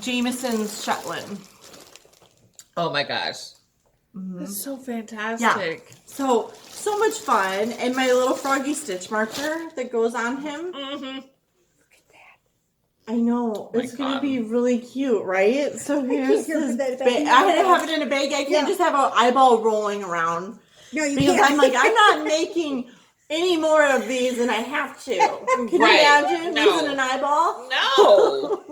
[SPEAKER 1] Jameson's Shetland.
[SPEAKER 2] Oh my gosh. That's so fantastic.
[SPEAKER 1] Yeah. So much fun, and my little froggy stitch marker that goes on him.
[SPEAKER 2] Mm-hmm.
[SPEAKER 1] I know
[SPEAKER 2] My
[SPEAKER 1] it's gonna
[SPEAKER 2] God.
[SPEAKER 1] be really cute, right? So here's
[SPEAKER 3] can't
[SPEAKER 1] this
[SPEAKER 3] put that back
[SPEAKER 1] bag.
[SPEAKER 3] in
[SPEAKER 1] I
[SPEAKER 3] your
[SPEAKER 1] had to
[SPEAKER 3] bag.
[SPEAKER 1] have it in a bag. I can't
[SPEAKER 3] Yeah.
[SPEAKER 1] just have an eyeball rolling around
[SPEAKER 3] No, you
[SPEAKER 1] because
[SPEAKER 3] can't.
[SPEAKER 1] I'm like, I'm not making any more of these, and I have to. Can you
[SPEAKER 2] Right.
[SPEAKER 1] imagine
[SPEAKER 2] No.
[SPEAKER 1] losing an eyeball?
[SPEAKER 2] No.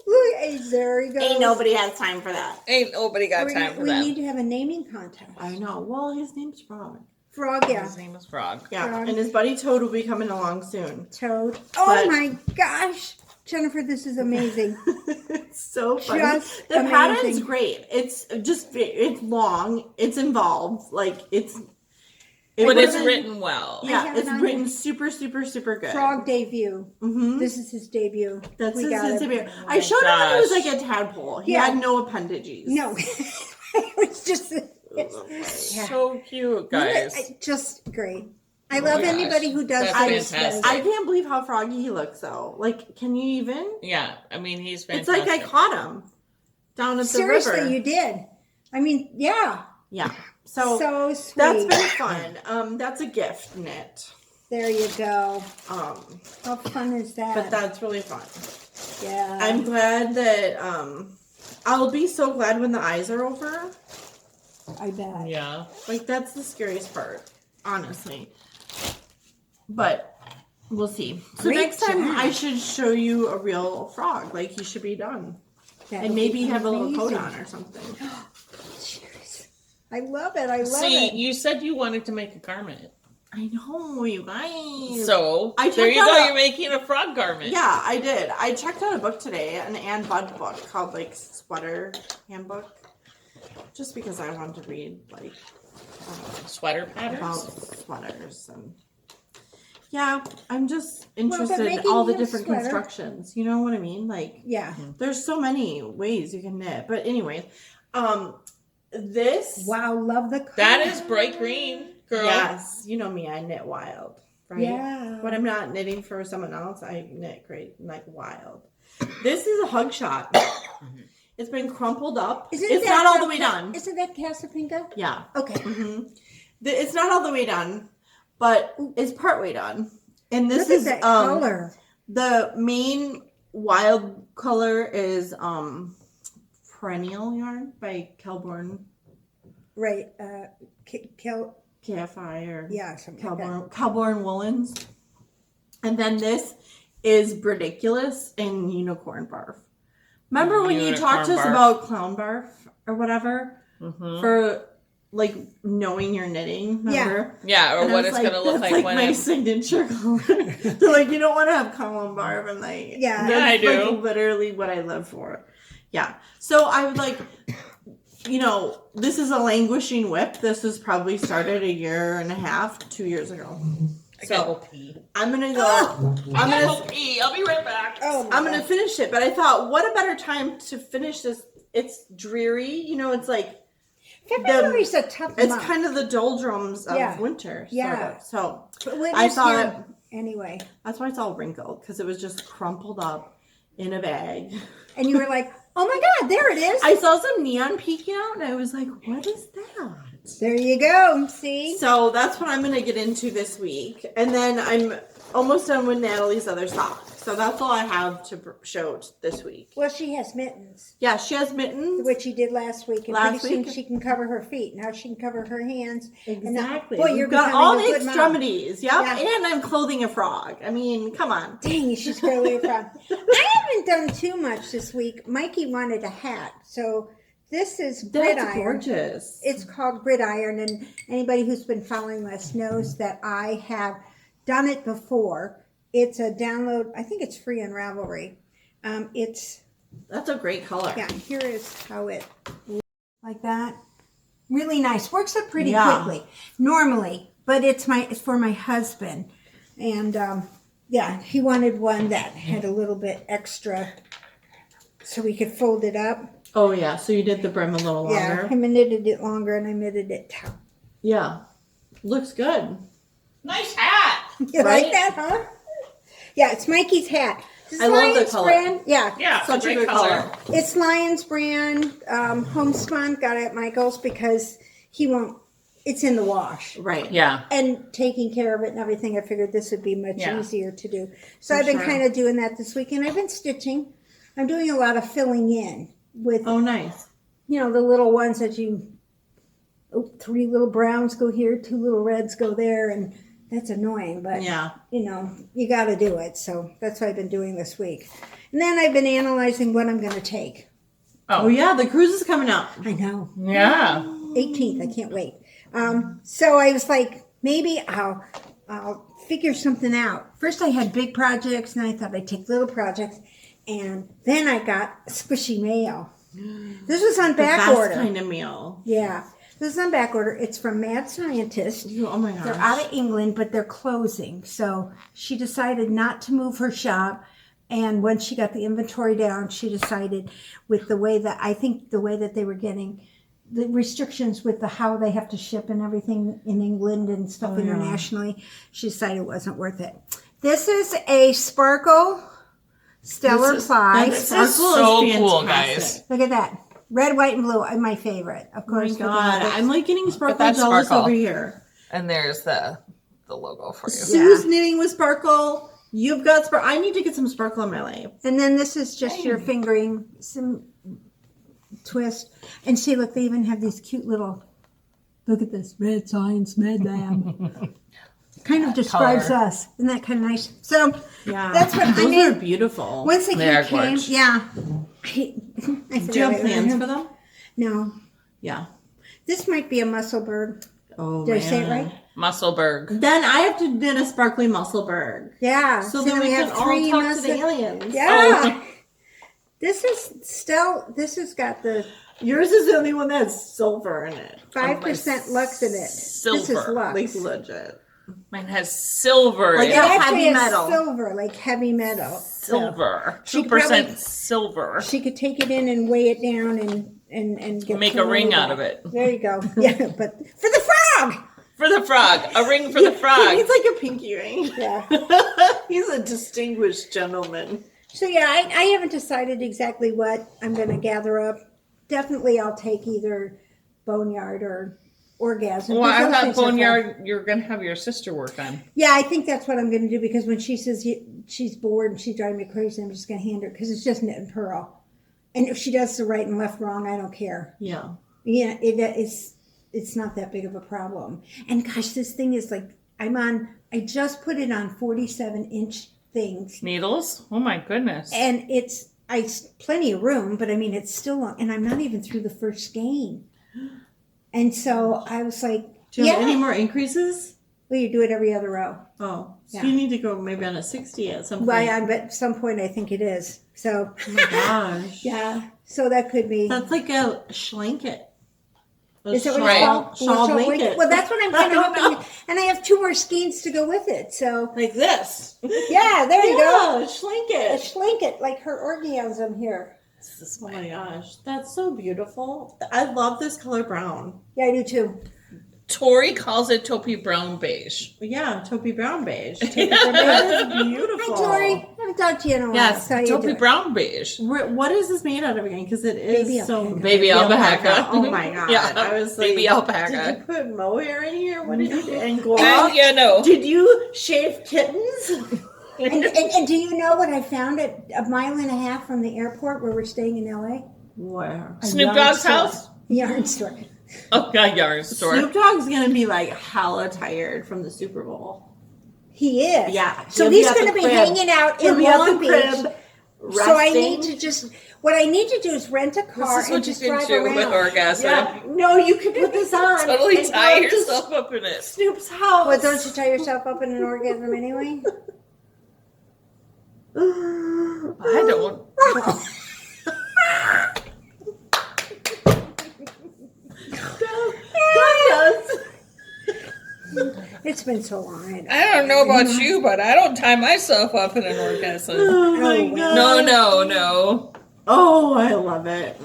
[SPEAKER 3] Look, hey, there he goes.
[SPEAKER 1] Ain't nobody has time for that.
[SPEAKER 2] Ain't nobody got time for
[SPEAKER 3] we
[SPEAKER 2] that.
[SPEAKER 3] need to have a naming contest.
[SPEAKER 1] I know. Well, his name's Frog.
[SPEAKER 3] Frog, yeah.
[SPEAKER 2] His name is Frog.
[SPEAKER 1] Yeah,
[SPEAKER 3] Frog.
[SPEAKER 1] and his buddy Toad will be coming along soon.
[SPEAKER 3] Toad. Oh
[SPEAKER 1] But-
[SPEAKER 3] my gosh. Jennifer, this is amazing.
[SPEAKER 1] It's so funny.
[SPEAKER 3] Just
[SPEAKER 1] The
[SPEAKER 3] amazing.
[SPEAKER 1] pattern's great. It's just it's long. It's involved. Like it
[SPEAKER 2] But it's
[SPEAKER 1] wasn't-
[SPEAKER 2] written well.
[SPEAKER 3] I
[SPEAKER 1] Yeah,
[SPEAKER 3] have it
[SPEAKER 1] it's
[SPEAKER 3] on
[SPEAKER 1] written
[SPEAKER 3] here.
[SPEAKER 1] super, super, super good.
[SPEAKER 3] Frog debut.
[SPEAKER 1] Mm-hmm.
[SPEAKER 3] This is his debut.
[SPEAKER 1] That's
[SPEAKER 3] We
[SPEAKER 1] his
[SPEAKER 3] got it.
[SPEAKER 1] debut.
[SPEAKER 2] Oh
[SPEAKER 1] I
[SPEAKER 2] my
[SPEAKER 1] showed him when he was
[SPEAKER 2] gosh.
[SPEAKER 1] like a tadpole. He
[SPEAKER 3] Yeah.
[SPEAKER 1] had no appendages.
[SPEAKER 3] No. it was just, yeah.
[SPEAKER 2] So cute, guys.
[SPEAKER 3] Just great. I
[SPEAKER 2] Oh
[SPEAKER 3] love
[SPEAKER 2] my gosh.
[SPEAKER 3] anybody who does
[SPEAKER 2] That's
[SPEAKER 3] things.
[SPEAKER 2] fantastic.
[SPEAKER 1] I can't believe how froggy he looks though. Like, can you even?
[SPEAKER 2] Yeah, I mean, he's
[SPEAKER 1] It's
[SPEAKER 2] fantastic.
[SPEAKER 1] like I caught him down at
[SPEAKER 3] Seriously,
[SPEAKER 1] the river.
[SPEAKER 3] you did. I mean, yeah.
[SPEAKER 1] Yeah. So
[SPEAKER 3] So sweet.
[SPEAKER 1] that's been fun. That's a gift knit.
[SPEAKER 3] There you go.
[SPEAKER 1] How
[SPEAKER 3] fun is that?
[SPEAKER 1] But that's really fun.
[SPEAKER 3] yeah.
[SPEAKER 1] I'm glad that I'll be so glad when the eyes are over.
[SPEAKER 3] I bet.
[SPEAKER 2] Yeah.
[SPEAKER 1] Like that's the scariest part, honestly. But we'll see. So
[SPEAKER 3] Great
[SPEAKER 1] next time
[SPEAKER 3] job.
[SPEAKER 1] I should show you a real frog. Like he should be done.
[SPEAKER 3] That
[SPEAKER 1] And
[SPEAKER 3] would
[SPEAKER 1] maybe
[SPEAKER 3] be
[SPEAKER 1] have a little coat
[SPEAKER 3] amazing.
[SPEAKER 1] on or something.
[SPEAKER 3] Cheers. I love it. I love
[SPEAKER 2] See,
[SPEAKER 3] it.
[SPEAKER 2] you said you wanted to make a garment.
[SPEAKER 1] I know, you guys.
[SPEAKER 2] So,
[SPEAKER 1] I
[SPEAKER 2] there
[SPEAKER 1] checked
[SPEAKER 2] you
[SPEAKER 1] out
[SPEAKER 2] go.
[SPEAKER 1] a-
[SPEAKER 2] You're making a frog garment.
[SPEAKER 1] Yeah, I did. I checked out a book today, an Ann Budd book called like Sweater Handbook. Just because I wanted to read like
[SPEAKER 2] Sweater
[SPEAKER 1] about
[SPEAKER 2] patterns.
[SPEAKER 1] sweaters and yeah, I'm just interested in
[SPEAKER 3] making
[SPEAKER 1] all the
[SPEAKER 3] your
[SPEAKER 1] different
[SPEAKER 3] sweater-
[SPEAKER 1] constructions. You know what I mean? Like
[SPEAKER 3] Yeah.
[SPEAKER 1] there's so many ways you can knit. But anyway, this
[SPEAKER 3] Wow. Love the color.
[SPEAKER 2] That is bright green, girl.
[SPEAKER 1] yes, you know me, I knit wild, right?
[SPEAKER 3] Yeah.
[SPEAKER 1] When I'm not knitting for someone else, I knit great like wild. This is a hug shot. It's been crumpled up.
[SPEAKER 3] Isn't
[SPEAKER 1] It's
[SPEAKER 3] that
[SPEAKER 1] not all the way done.
[SPEAKER 3] Isn't that Casapinka?
[SPEAKER 1] Yeah.
[SPEAKER 3] Okay.
[SPEAKER 1] hmm It's not all the way done, but it's part way done. And this
[SPEAKER 3] Look
[SPEAKER 1] is
[SPEAKER 3] at that color.
[SPEAKER 1] the main wild color is Perennial Yarn by Kelborn
[SPEAKER 3] Right.
[SPEAKER 1] KFI or
[SPEAKER 3] Yeah. Something like that.
[SPEAKER 1] Kelborn Woolens. And then this is Ridiculous and Unicorn Barf. Remember when you talked to us
[SPEAKER 2] Unicorn barf.
[SPEAKER 1] about clown barf or whatever
[SPEAKER 2] Mm-hmm.
[SPEAKER 1] for like knowing your knitting? Remember?
[SPEAKER 2] Yeah, or
[SPEAKER 1] And I
[SPEAKER 2] what
[SPEAKER 1] was
[SPEAKER 2] it's going to look
[SPEAKER 1] that's
[SPEAKER 2] like when
[SPEAKER 1] my
[SPEAKER 2] it's...
[SPEAKER 1] signature color. They're like, you don't want to have clown barf, and like,
[SPEAKER 3] Yeah.
[SPEAKER 1] that's
[SPEAKER 2] Yeah, I do.
[SPEAKER 1] like literally what I live for. Yeah. So I would like, you know, this is a languishing whip. This was probably started 2.5 years, 2 years ago.
[SPEAKER 2] I gotta go
[SPEAKER 1] So
[SPEAKER 2] pee.
[SPEAKER 1] I'm gonna go. I'm
[SPEAKER 2] I gotta
[SPEAKER 1] gonna.
[SPEAKER 2] go pee. I'll be right back.
[SPEAKER 3] Oh, my
[SPEAKER 1] I'm gonna
[SPEAKER 3] God.
[SPEAKER 1] finish it, but I thought, what a better time to finish this? It's dreary, you know. It's like
[SPEAKER 3] February's a tough
[SPEAKER 1] it's
[SPEAKER 3] month.
[SPEAKER 1] kind of the doldrums of
[SPEAKER 3] Yeah.
[SPEAKER 1] winter. Sort
[SPEAKER 3] Yeah.
[SPEAKER 1] of. So
[SPEAKER 3] But when
[SPEAKER 1] I
[SPEAKER 3] it's
[SPEAKER 1] thought-
[SPEAKER 3] young, anyway.
[SPEAKER 1] that's why it's all wrinkled, because it was just crumpled up in a bag.
[SPEAKER 3] And you were like, oh my God, there it is.
[SPEAKER 1] I saw some neon peeking out, and I was like, what is that?
[SPEAKER 3] There you go. See?
[SPEAKER 1] So that's what I'm gonna get into this week, and then I'm almost done with Natalie's other sock. So that's all I have to show this week.
[SPEAKER 3] Well, she has mittens,
[SPEAKER 1] Yeah, she has mittens.
[SPEAKER 3] which she did last week, and
[SPEAKER 1] Last
[SPEAKER 3] pretty soon
[SPEAKER 1] week?
[SPEAKER 3] she can cover her feet. Now she can cover her hands.
[SPEAKER 1] Exactly.
[SPEAKER 3] And, boy, you're
[SPEAKER 1] You've got
[SPEAKER 3] becoming
[SPEAKER 1] all
[SPEAKER 3] a
[SPEAKER 1] the
[SPEAKER 3] good mom.
[SPEAKER 1] extremities. Yep.
[SPEAKER 3] Yeah.
[SPEAKER 1] And I'm clothing a frog. I mean, come on.
[SPEAKER 3] Dang, she's barely a frog. I haven't done too much this week. Mikey wanted a hat, so this is
[SPEAKER 1] That's
[SPEAKER 3] gridiron.
[SPEAKER 1] gorgeous.
[SPEAKER 3] It's called gridiron, and anybody who's been following us knows that I have done it before. It's a download. I think it's free on Ravelry.
[SPEAKER 1] That's a great color.
[SPEAKER 3] Yeah, here is how it looks like that. Really nice. Works up pretty
[SPEAKER 1] Yeah.
[SPEAKER 3] quickly normally, but it's for my husband, and yeah, he wanted one that had a little bit extra, so we could fold it up.
[SPEAKER 1] Oh yeah. So you did the brim a little
[SPEAKER 3] Yeah,
[SPEAKER 1] longer.
[SPEAKER 3] him knitted it longer, and I knitted it top.
[SPEAKER 1] Yeah. Looks good.
[SPEAKER 2] Nice hat.
[SPEAKER 3] You
[SPEAKER 1] Right?
[SPEAKER 3] like that, huh? Yeah, it's Mikey's hat. This is
[SPEAKER 1] I love the
[SPEAKER 3] Lion's
[SPEAKER 1] color.
[SPEAKER 3] brand. Yeah,
[SPEAKER 2] Yeah,
[SPEAKER 1] Such a
[SPEAKER 2] great
[SPEAKER 1] good color.
[SPEAKER 3] it's Lion's brand. Homespun, got it at Michael's because he won't. It's in the wash.
[SPEAKER 1] Right.
[SPEAKER 2] Yeah.
[SPEAKER 3] And taking care of it and everything, I figured this would be much
[SPEAKER 2] Yeah.
[SPEAKER 3] easier to do. So
[SPEAKER 1] For
[SPEAKER 3] I've been
[SPEAKER 1] sure.
[SPEAKER 3] kind of doing that this week, and I've been stitching. I'm doing a lot of filling in with,
[SPEAKER 1] Oh, nice.
[SPEAKER 3] the little ones that three little browns go here, two little reds go there, and that's annoying, but
[SPEAKER 1] Yeah.
[SPEAKER 3] you got to do it. So that's what I've been doing this week. And then I've been analyzing what I'm going to take.
[SPEAKER 1] Oh yeah. The cruise is coming up.
[SPEAKER 3] I know.
[SPEAKER 2] Yeah.
[SPEAKER 3] 18th. I can't wait. So I was like, maybe I'll figure something out. First I had big projects, and I thought I'd take little projects, and then I got squishy mail. This was on
[SPEAKER 1] The
[SPEAKER 3] back
[SPEAKER 1] best
[SPEAKER 3] order.
[SPEAKER 1] kind of meal.
[SPEAKER 3] Yeah, this is on back order. It's from Mad Scientist.
[SPEAKER 1] Oh my gosh.
[SPEAKER 3] They're out of England, but they're closing. So she decided not to move her shop. And when she got the inventory down, she decided with the way that they were getting the restrictions with how they have to ship and everything in England and stuff
[SPEAKER 1] Oh, yeah.
[SPEAKER 3] internationally, she decided it wasn't worth it. This is a Sparkle Stellar Ply.
[SPEAKER 2] This is so cool, guys.
[SPEAKER 3] Look at that. Red, white, and blue. My favorite, of
[SPEAKER 1] Oh my
[SPEAKER 3] course.
[SPEAKER 1] god. I'm like getting sparkle
[SPEAKER 2] that's
[SPEAKER 1] jealous
[SPEAKER 2] sparkle.
[SPEAKER 1] over here.
[SPEAKER 2] And there's the logo for you.
[SPEAKER 1] Sue's knitting with sparkle. You've got sparkle. I need to get some sparkle in my life.
[SPEAKER 3] And then this is just your fingering, some twist. And see, look, they even have these cute little, look at this, red science, madam. Kind of describes
[SPEAKER 2] color.
[SPEAKER 3] us. Isn't that kind of nice? So
[SPEAKER 1] Yeah.
[SPEAKER 3] that's what I
[SPEAKER 1] Those
[SPEAKER 3] made.
[SPEAKER 1] are beautiful.
[SPEAKER 3] Once they
[SPEAKER 2] They are
[SPEAKER 3] came,
[SPEAKER 2] gorgeous.
[SPEAKER 3] yeah. I
[SPEAKER 1] Do you have plans for them?
[SPEAKER 3] No.
[SPEAKER 1] Yeah.
[SPEAKER 3] This might be a Musselburgh.
[SPEAKER 1] Oh,
[SPEAKER 3] Did
[SPEAKER 1] man.
[SPEAKER 3] I say it right?
[SPEAKER 2] Musselburgh.
[SPEAKER 1] Then I have to knit a sparkly Musselburgh.
[SPEAKER 3] Yeah.
[SPEAKER 1] So
[SPEAKER 3] See,
[SPEAKER 1] then we can all talk to
[SPEAKER 3] Mussel-
[SPEAKER 1] the aliens.
[SPEAKER 3] Yeah. This has got the
[SPEAKER 1] Yours is the only one that has silver in it.
[SPEAKER 3] 5% Lux in it. This is
[SPEAKER 2] silver.
[SPEAKER 3] Lux.
[SPEAKER 1] Like legit.
[SPEAKER 2] Mine has silver.
[SPEAKER 1] Like
[SPEAKER 2] in
[SPEAKER 3] It
[SPEAKER 2] it.
[SPEAKER 1] Yeah,
[SPEAKER 3] actually
[SPEAKER 1] heavy
[SPEAKER 3] is
[SPEAKER 1] metal.
[SPEAKER 3] silver, like heavy metal.
[SPEAKER 2] Silver.
[SPEAKER 3] She could
[SPEAKER 2] 2%
[SPEAKER 3] probably-
[SPEAKER 2] silver.
[SPEAKER 3] She could take it in and weigh it down and get
[SPEAKER 2] Make a
[SPEAKER 3] some
[SPEAKER 2] ring
[SPEAKER 3] money
[SPEAKER 2] out
[SPEAKER 3] back.
[SPEAKER 2] of it.
[SPEAKER 3] There you go. Yeah, but for the frog.
[SPEAKER 2] For the frog. A ring for the frog.
[SPEAKER 1] He's like a pinky ring.
[SPEAKER 3] Yeah.
[SPEAKER 1] He's a distinguished gentleman.
[SPEAKER 3] So yeah, I haven't decided exactly what I'm going to gather up. Definitely, I'll take either Boneyard or Orgasm.
[SPEAKER 2] Well, I
[SPEAKER 3] Those
[SPEAKER 2] thought
[SPEAKER 3] things are fun.
[SPEAKER 2] Boneyard you're going to have your sister work on.
[SPEAKER 3] Yeah, I think that's what I'm going to do because when she says she's bored and she's driving me crazy, I'm just going to hand her because it's just knit and purl. And if she does the right and left wrong, I don't care.
[SPEAKER 1] Yeah.
[SPEAKER 3] Yeah, it's not that big of a problem. And gosh, this thing is like I just put it on 47-inch things,
[SPEAKER 2] Needles? Oh my goodness.
[SPEAKER 3] and it's plenty of room, but I mean it's still long, and I'm not even through the first skein. And so I was like,
[SPEAKER 1] Do you have
[SPEAKER 3] yeah.
[SPEAKER 1] any more increases?
[SPEAKER 3] Well, you do it every other row.
[SPEAKER 1] Oh, so
[SPEAKER 3] Yeah.
[SPEAKER 1] you need to go maybe on a 60 at some point.
[SPEAKER 3] Well, but at some point I think it is. So
[SPEAKER 1] Oh my gosh.
[SPEAKER 3] yeah, so that could be.
[SPEAKER 1] That's like a schlanket.
[SPEAKER 3] Is that what
[SPEAKER 2] Right.
[SPEAKER 3] it's called?
[SPEAKER 1] Shawl
[SPEAKER 3] Shawl
[SPEAKER 1] blanket.
[SPEAKER 3] Well, that's what I'm kind of
[SPEAKER 1] I don't know.
[SPEAKER 3] hoping. And I have 2 more skeins to go with it. So
[SPEAKER 1] Like this.
[SPEAKER 3] yeah, there you go.
[SPEAKER 1] Yeah,
[SPEAKER 3] A
[SPEAKER 1] schlanket.
[SPEAKER 3] schlinket, like her orgasm here.
[SPEAKER 1] Oh my gosh. That's so beautiful. I love this color brown.
[SPEAKER 3] Yeah, I do too.
[SPEAKER 2] Tori calls it taupey brown beige.
[SPEAKER 1] Yeah, taupey brown beige.
[SPEAKER 3] Hi,
[SPEAKER 1] That is beautiful.
[SPEAKER 3] Tori. Have a talk to you in a while.
[SPEAKER 2] Yes,
[SPEAKER 3] How you
[SPEAKER 2] taupey
[SPEAKER 3] doing?
[SPEAKER 2] brown beige.
[SPEAKER 1] What is this made out of again? Because it is
[SPEAKER 3] Baby
[SPEAKER 1] so
[SPEAKER 3] alpaca.
[SPEAKER 2] Baby alpaca.
[SPEAKER 1] Oh my god!
[SPEAKER 2] Yeah,
[SPEAKER 1] I was
[SPEAKER 2] baby
[SPEAKER 1] like,
[SPEAKER 2] alpaca.
[SPEAKER 1] Did you put mohair in here? What did you do? And gloss?
[SPEAKER 2] Yeah, no.
[SPEAKER 1] Did you shave kittens?
[SPEAKER 3] And do you know what I found at a mile and a half from the airport where we're staying in LA?
[SPEAKER 1] Where?
[SPEAKER 3] A
[SPEAKER 2] Snoop
[SPEAKER 3] yarn
[SPEAKER 2] Dogg's
[SPEAKER 3] store.
[SPEAKER 2] house?
[SPEAKER 3] Yarn store.
[SPEAKER 2] Oh, God, yarn store.
[SPEAKER 1] Snoop Dogg's gonna be like hella tired from the Super Bowl.
[SPEAKER 3] He is.
[SPEAKER 1] Yeah.
[SPEAKER 3] So
[SPEAKER 1] he'll
[SPEAKER 3] he's
[SPEAKER 1] at
[SPEAKER 3] going
[SPEAKER 1] the
[SPEAKER 3] to be
[SPEAKER 1] crib.
[SPEAKER 3] hanging out
[SPEAKER 1] He'll
[SPEAKER 3] in
[SPEAKER 1] be at
[SPEAKER 3] Long
[SPEAKER 1] the
[SPEAKER 3] Beach.
[SPEAKER 1] crib,
[SPEAKER 3] So I
[SPEAKER 1] resting.
[SPEAKER 3] need to just, what I need to do is rent a car
[SPEAKER 2] This is
[SPEAKER 3] and
[SPEAKER 2] what you
[SPEAKER 3] just
[SPEAKER 2] can
[SPEAKER 3] drive
[SPEAKER 2] do with
[SPEAKER 3] around.
[SPEAKER 2] orgasm.
[SPEAKER 1] Yeah. No, you could put this on.
[SPEAKER 2] Totally
[SPEAKER 1] and
[SPEAKER 2] tie
[SPEAKER 1] go to
[SPEAKER 2] yourself up in it.
[SPEAKER 1] Snoop's house.
[SPEAKER 3] Well, don't you tie yourself up in an orgasm anyway?
[SPEAKER 2] I don't.
[SPEAKER 3] It's been so long.
[SPEAKER 2] I don't know about you, but I don't tie myself up in an orgasm.
[SPEAKER 1] Oh my
[SPEAKER 3] Oh,
[SPEAKER 1] god.
[SPEAKER 2] No.
[SPEAKER 1] Oh, I love it.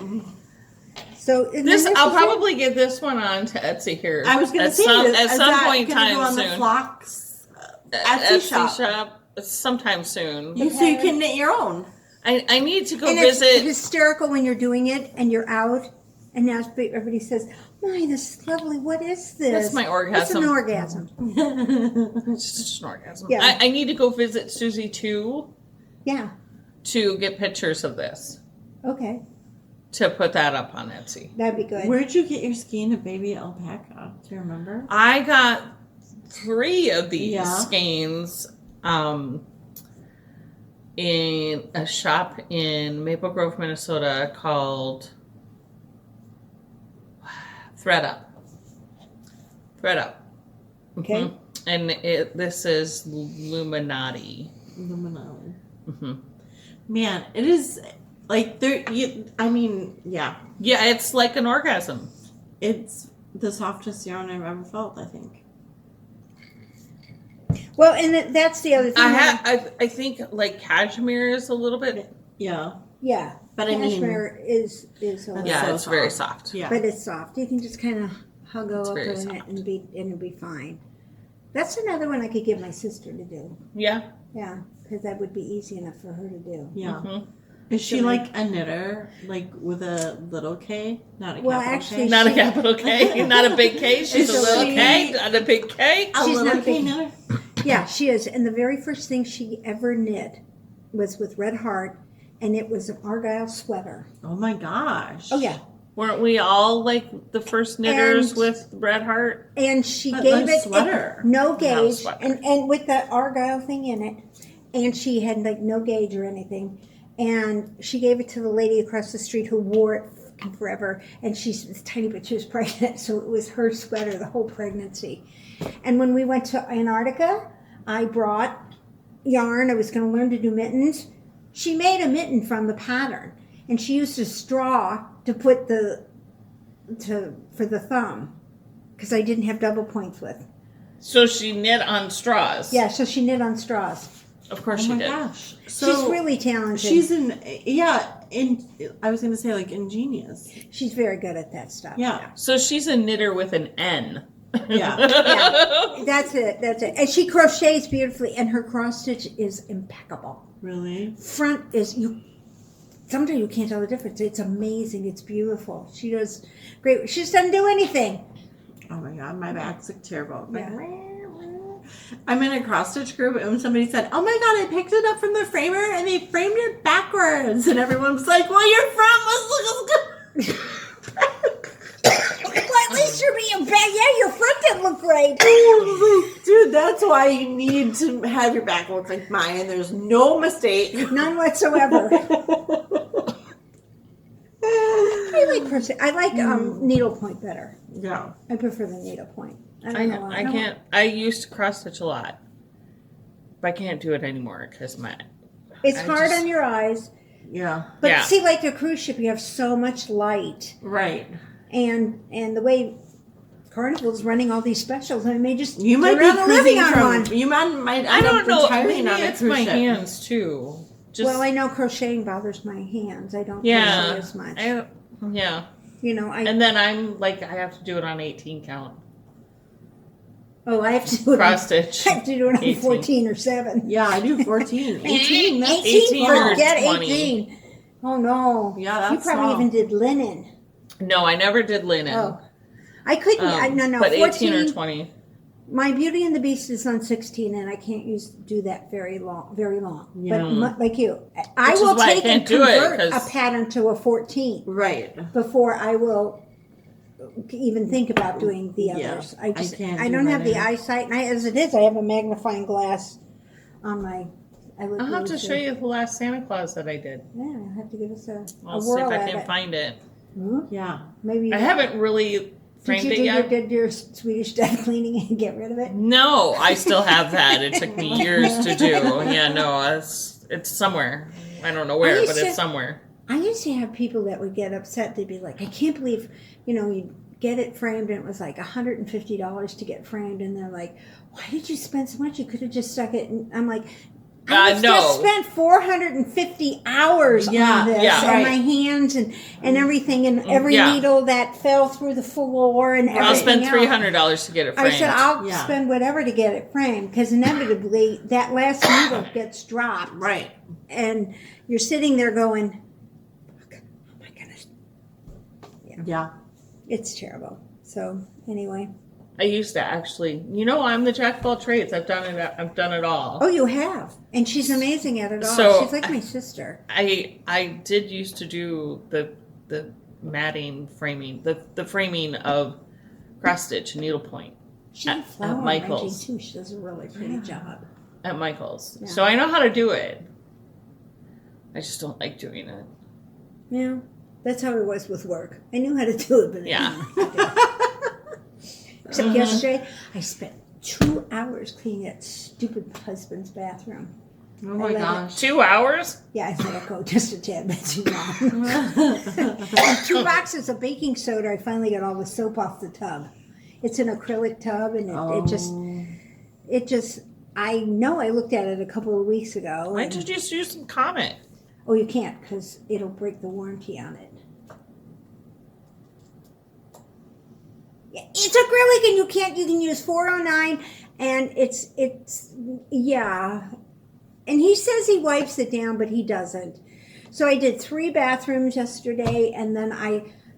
[SPEAKER 3] So and
[SPEAKER 2] This
[SPEAKER 3] then
[SPEAKER 2] I'll
[SPEAKER 3] is it.
[SPEAKER 2] probably get this one on to Etsy here.
[SPEAKER 1] I was gonna
[SPEAKER 2] at
[SPEAKER 1] say
[SPEAKER 2] some,
[SPEAKER 1] is
[SPEAKER 2] at some
[SPEAKER 1] that
[SPEAKER 2] point in
[SPEAKER 1] gonna
[SPEAKER 2] time
[SPEAKER 1] go on
[SPEAKER 2] soon.
[SPEAKER 1] the Flocks
[SPEAKER 2] Etsy
[SPEAKER 1] shop.
[SPEAKER 2] sometime soon.
[SPEAKER 1] So you can knit your own.
[SPEAKER 2] I need to go
[SPEAKER 3] And it's
[SPEAKER 2] visit.
[SPEAKER 3] hysterical when you're doing it and you're out, and now everybody says, "My, this is lovely. What is this?"
[SPEAKER 2] That's my
[SPEAKER 3] It's an
[SPEAKER 2] orgasm.
[SPEAKER 3] orgasm.
[SPEAKER 2] It's just an orgasm.
[SPEAKER 3] Yeah.
[SPEAKER 2] I need to go visit Susie too
[SPEAKER 3] Yeah.
[SPEAKER 2] to get pictures of this
[SPEAKER 3] Okay.
[SPEAKER 2] to put that up on Etsy.
[SPEAKER 3] That'd be good.
[SPEAKER 1] Where'd you get your skein of baby alpaca? Do you remember?
[SPEAKER 2] I got 3 of these
[SPEAKER 1] Yeah.
[SPEAKER 2] skeins in a shop in Maple Grove, Minnesota called Thread Up.
[SPEAKER 3] Okay.
[SPEAKER 2] Mhm. And this is Luminati.
[SPEAKER 1] Luminati.
[SPEAKER 2] hmm
[SPEAKER 1] Man, it is like there. I mean, yeah,
[SPEAKER 2] Yeah, it's like an orgasm.
[SPEAKER 1] it's the softest yarn I've ever felt. I think.
[SPEAKER 3] Well, and that's the other thing.
[SPEAKER 2] I think like cashmere is a little bit.
[SPEAKER 1] Yeah,
[SPEAKER 3] Yeah.
[SPEAKER 1] but I mean,
[SPEAKER 3] Cashmere is a
[SPEAKER 1] That's
[SPEAKER 3] little,
[SPEAKER 2] Yeah,
[SPEAKER 1] so
[SPEAKER 2] it's very
[SPEAKER 1] soft.
[SPEAKER 2] soft.
[SPEAKER 1] yeah.
[SPEAKER 3] but it's soft. You can just kind of hug
[SPEAKER 2] It's
[SPEAKER 3] up
[SPEAKER 2] very
[SPEAKER 3] in it
[SPEAKER 2] soft.
[SPEAKER 3] and it'll be fine. That's another one I could give my sister to do.
[SPEAKER 2] Yeah.
[SPEAKER 3] Yeah, because that would be easy enough for her to do.
[SPEAKER 1] Yeah.
[SPEAKER 2] Mhm.
[SPEAKER 1] Is she
[SPEAKER 3] So,
[SPEAKER 1] like a knitter, like with a little K, not a
[SPEAKER 3] Well,
[SPEAKER 1] capital
[SPEAKER 3] actually,
[SPEAKER 1] K?
[SPEAKER 2] Not a capital K, not a big K. She's
[SPEAKER 1] Is
[SPEAKER 2] a little
[SPEAKER 1] she-
[SPEAKER 2] K, not a big K.
[SPEAKER 1] a
[SPEAKER 3] She's
[SPEAKER 1] little
[SPEAKER 3] not
[SPEAKER 1] K
[SPEAKER 3] big.
[SPEAKER 1] knitter.
[SPEAKER 3] Yeah, she is. And the very first thing she ever knit was with Red Heart, and it was an Argyle sweater.
[SPEAKER 1] Oh my gosh.
[SPEAKER 3] Oh, yeah.
[SPEAKER 2] Weren't we all like the first knitters
[SPEAKER 3] And-
[SPEAKER 2] with Red Heart?
[SPEAKER 3] And she
[SPEAKER 1] But
[SPEAKER 3] gave
[SPEAKER 1] like
[SPEAKER 3] it
[SPEAKER 1] sweater.
[SPEAKER 3] no
[SPEAKER 2] Not a
[SPEAKER 3] gauge,
[SPEAKER 2] sweater.
[SPEAKER 3] and with the Argyle thing in it, and she had like no gauge or anything. And she gave it to the lady across the street who wore it fucking forever. And she's tiny, but she was pregnant, so it was her sweater the whole pregnancy. And when we went to Antarctica, I brought yarn. I was going to learn to do mittens. She made a mitten from the pattern, and she used a straw to put for the thumb, because I didn't have double points with.
[SPEAKER 2] So she knit on straws.
[SPEAKER 3] Yeah, so she knit on straws.
[SPEAKER 2] Of course
[SPEAKER 1] Oh
[SPEAKER 2] she
[SPEAKER 1] my
[SPEAKER 2] did.
[SPEAKER 1] gosh.
[SPEAKER 3] She's
[SPEAKER 1] So
[SPEAKER 3] really talented.
[SPEAKER 1] she's I was gonna say like ingenious.
[SPEAKER 3] She's very good at that stuff.
[SPEAKER 1] Yeah.
[SPEAKER 2] So she's a knitter with an N.
[SPEAKER 1] Yeah.
[SPEAKER 3] Yeah. That's it. And she crochets beautifully, and her cross stitch is impeccable.
[SPEAKER 1] Really?
[SPEAKER 3] Front is sometimes you can't tell the difference. It's amazing. It's beautiful. She does great. She just doesn't do anything.
[SPEAKER 1] Oh my god, my back's like terrible. Like,
[SPEAKER 3] Yeah.
[SPEAKER 1] I'm in a cross stitch group, and somebody said, "Oh my god, I picked it up from the framer, and they framed it backwards," and everyone was like, "Well, your front must look as good."
[SPEAKER 3] Well, at least you're being bad. Yeah, your front didn't look great.
[SPEAKER 1] Dude, that's why you need to have your back look like mine, and there's no mistake.
[SPEAKER 3] None whatsoever. I like I like needlepoint better.
[SPEAKER 1] Yeah.
[SPEAKER 3] I prefer the needlepoint. I don't know why.
[SPEAKER 2] I can't. I used to cross stitch a lot, but I can't do it anymore because my.
[SPEAKER 3] It's
[SPEAKER 2] I
[SPEAKER 3] hard
[SPEAKER 2] just-
[SPEAKER 3] on your eyes.
[SPEAKER 1] Yeah.
[SPEAKER 3] But
[SPEAKER 2] Yeah.
[SPEAKER 3] see, like the cruise ship, you have so much light,
[SPEAKER 1] Right.
[SPEAKER 3] and the way Carnival's running all these specials, I may just
[SPEAKER 1] You might
[SPEAKER 3] get
[SPEAKER 1] be
[SPEAKER 3] around to living
[SPEAKER 1] cruising
[SPEAKER 3] on one.
[SPEAKER 1] from. You might.
[SPEAKER 2] I
[SPEAKER 1] end
[SPEAKER 2] don't
[SPEAKER 1] up
[SPEAKER 2] know.
[SPEAKER 1] retiring
[SPEAKER 2] Maybe
[SPEAKER 1] on a
[SPEAKER 2] it's
[SPEAKER 1] cruise
[SPEAKER 2] my
[SPEAKER 1] ship.
[SPEAKER 2] hands too. Just
[SPEAKER 3] Well, I know crocheting bothers my hands. I don't
[SPEAKER 2] yeah.
[SPEAKER 3] crochet as much.
[SPEAKER 2] Yeah.
[SPEAKER 3] You know,
[SPEAKER 2] And then I'm like, I have to do it on 18 count.
[SPEAKER 3] Oh, I have to do it.
[SPEAKER 2] Cross stitch.
[SPEAKER 3] I have to do it on
[SPEAKER 2] 18.
[SPEAKER 3] 14 or 7.
[SPEAKER 1] Yeah, I do 14. 18. That's
[SPEAKER 3] 18,
[SPEAKER 2] or
[SPEAKER 3] forget
[SPEAKER 2] 20.
[SPEAKER 3] 18. Oh no.
[SPEAKER 1] Yeah, that's
[SPEAKER 3] You probably
[SPEAKER 1] small.
[SPEAKER 3] even did linen.
[SPEAKER 2] No, I never did linen.
[SPEAKER 3] Oh. I couldn't, no,
[SPEAKER 2] But
[SPEAKER 3] 14.
[SPEAKER 2] 18 or 20.
[SPEAKER 3] My Beauty and the Beast is on 16, and I can't do that very long.
[SPEAKER 1] Yeah.
[SPEAKER 3] But like you, I
[SPEAKER 2] Which is
[SPEAKER 3] will
[SPEAKER 2] why I
[SPEAKER 3] take and
[SPEAKER 2] can't do it,
[SPEAKER 3] convert a
[SPEAKER 2] 'cause-
[SPEAKER 3] pattern to a 14
[SPEAKER 1] Right.
[SPEAKER 3] before I will even think about doing the
[SPEAKER 1] Yeah,
[SPEAKER 3] others. I
[SPEAKER 1] can't
[SPEAKER 3] I
[SPEAKER 1] do
[SPEAKER 3] don't have the
[SPEAKER 1] linen.
[SPEAKER 3] eyesight, and as it is, I have a magnifying glass on my.
[SPEAKER 2] I'll have to show you the last Santa Claus that I did.
[SPEAKER 3] Yeah, I'll have to give us
[SPEAKER 2] I'll
[SPEAKER 3] a
[SPEAKER 2] see
[SPEAKER 3] whirl
[SPEAKER 2] if I
[SPEAKER 3] at
[SPEAKER 2] can
[SPEAKER 3] it.
[SPEAKER 2] find it.
[SPEAKER 3] Hmm?
[SPEAKER 1] Yeah.
[SPEAKER 3] Maybe
[SPEAKER 2] I haven't really framed it yet.
[SPEAKER 3] did your Swedish death cleaning and get rid of it?
[SPEAKER 2] No, I still have that. It took me years to do. Yeah, no, it's somewhere. I don't know where, but it's somewhere.
[SPEAKER 3] I used to have people that would get upset. They'd be like, I can't believe, you get it framed and it was like $150 to get framed. And they're like, why did you spend so much? You could have just stuck it. And I'm like, I
[SPEAKER 2] no.
[SPEAKER 3] just spent 450 hours on this
[SPEAKER 2] yeah,
[SPEAKER 3] and
[SPEAKER 1] right.
[SPEAKER 3] my hands and everything and every
[SPEAKER 2] Yeah.
[SPEAKER 3] needle that fell through the floor and everything
[SPEAKER 2] I'll spend
[SPEAKER 3] else.
[SPEAKER 2] $300 to get it
[SPEAKER 3] I
[SPEAKER 2] framed.
[SPEAKER 3] said, I'll
[SPEAKER 1] Yeah.
[SPEAKER 3] spend whatever to get it framed because inevitably that last needle gets dropped.
[SPEAKER 1] Right.
[SPEAKER 3] And you're sitting there going, "Fuck, oh my goodness."
[SPEAKER 1] Yeah.
[SPEAKER 3] It's terrible. So anyway.
[SPEAKER 2] I used to actually. I'm the jack of all trades. I've done it all.
[SPEAKER 3] Oh, you have. And she's amazing at it all.
[SPEAKER 2] So,
[SPEAKER 3] she's like my sister.
[SPEAKER 2] I did used to do the matting framing, the framing of cross stitch and needlepoint
[SPEAKER 3] She did
[SPEAKER 2] at
[SPEAKER 3] flower arranging
[SPEAKER 2] Michael's.
[SPEAKER 3] too. She does a really pretty job.
[SPEAKER 2] at Michael's.
[SPEAKER 3] Yeah.
[SPEAKER 2] So I know how to do it. I just don't like doing it.
[SPEAKER 3] Yeah. That's how it was with work. I knew how to do it, but
[SPEAKER 2] Yeah.
[SPEAKER 3] Except yesterday, I spent 2 hours cleaning that stupid husband's bathroom.
[SPEAKER 1] Oh my
[SPEAKER 3] let it-
[SPEAKER 1] gosh.
[SPEAKER 2] 2 hours?
[SPEAKER 3] Yeah, I let it go just a tad bit too long. And 2 boxes of baking soda. I finally got all the soap off the tub. It's an acrylic tub, and it just. I know I looked at it a couple of weeks ago.
[SPEAKER 2] Why
[SPEAKER 3] and-
[SPEAKER 2] don't you just use some Comet?
[SPEAKER 3] Oh, you can't because it'll break the warranty on it. Yeah, it's acrylic, and you can't. You can use 409, and it's yeah. And he says he wipes it down, but he doesn't. So I did 3 bathrooms yesterday, and then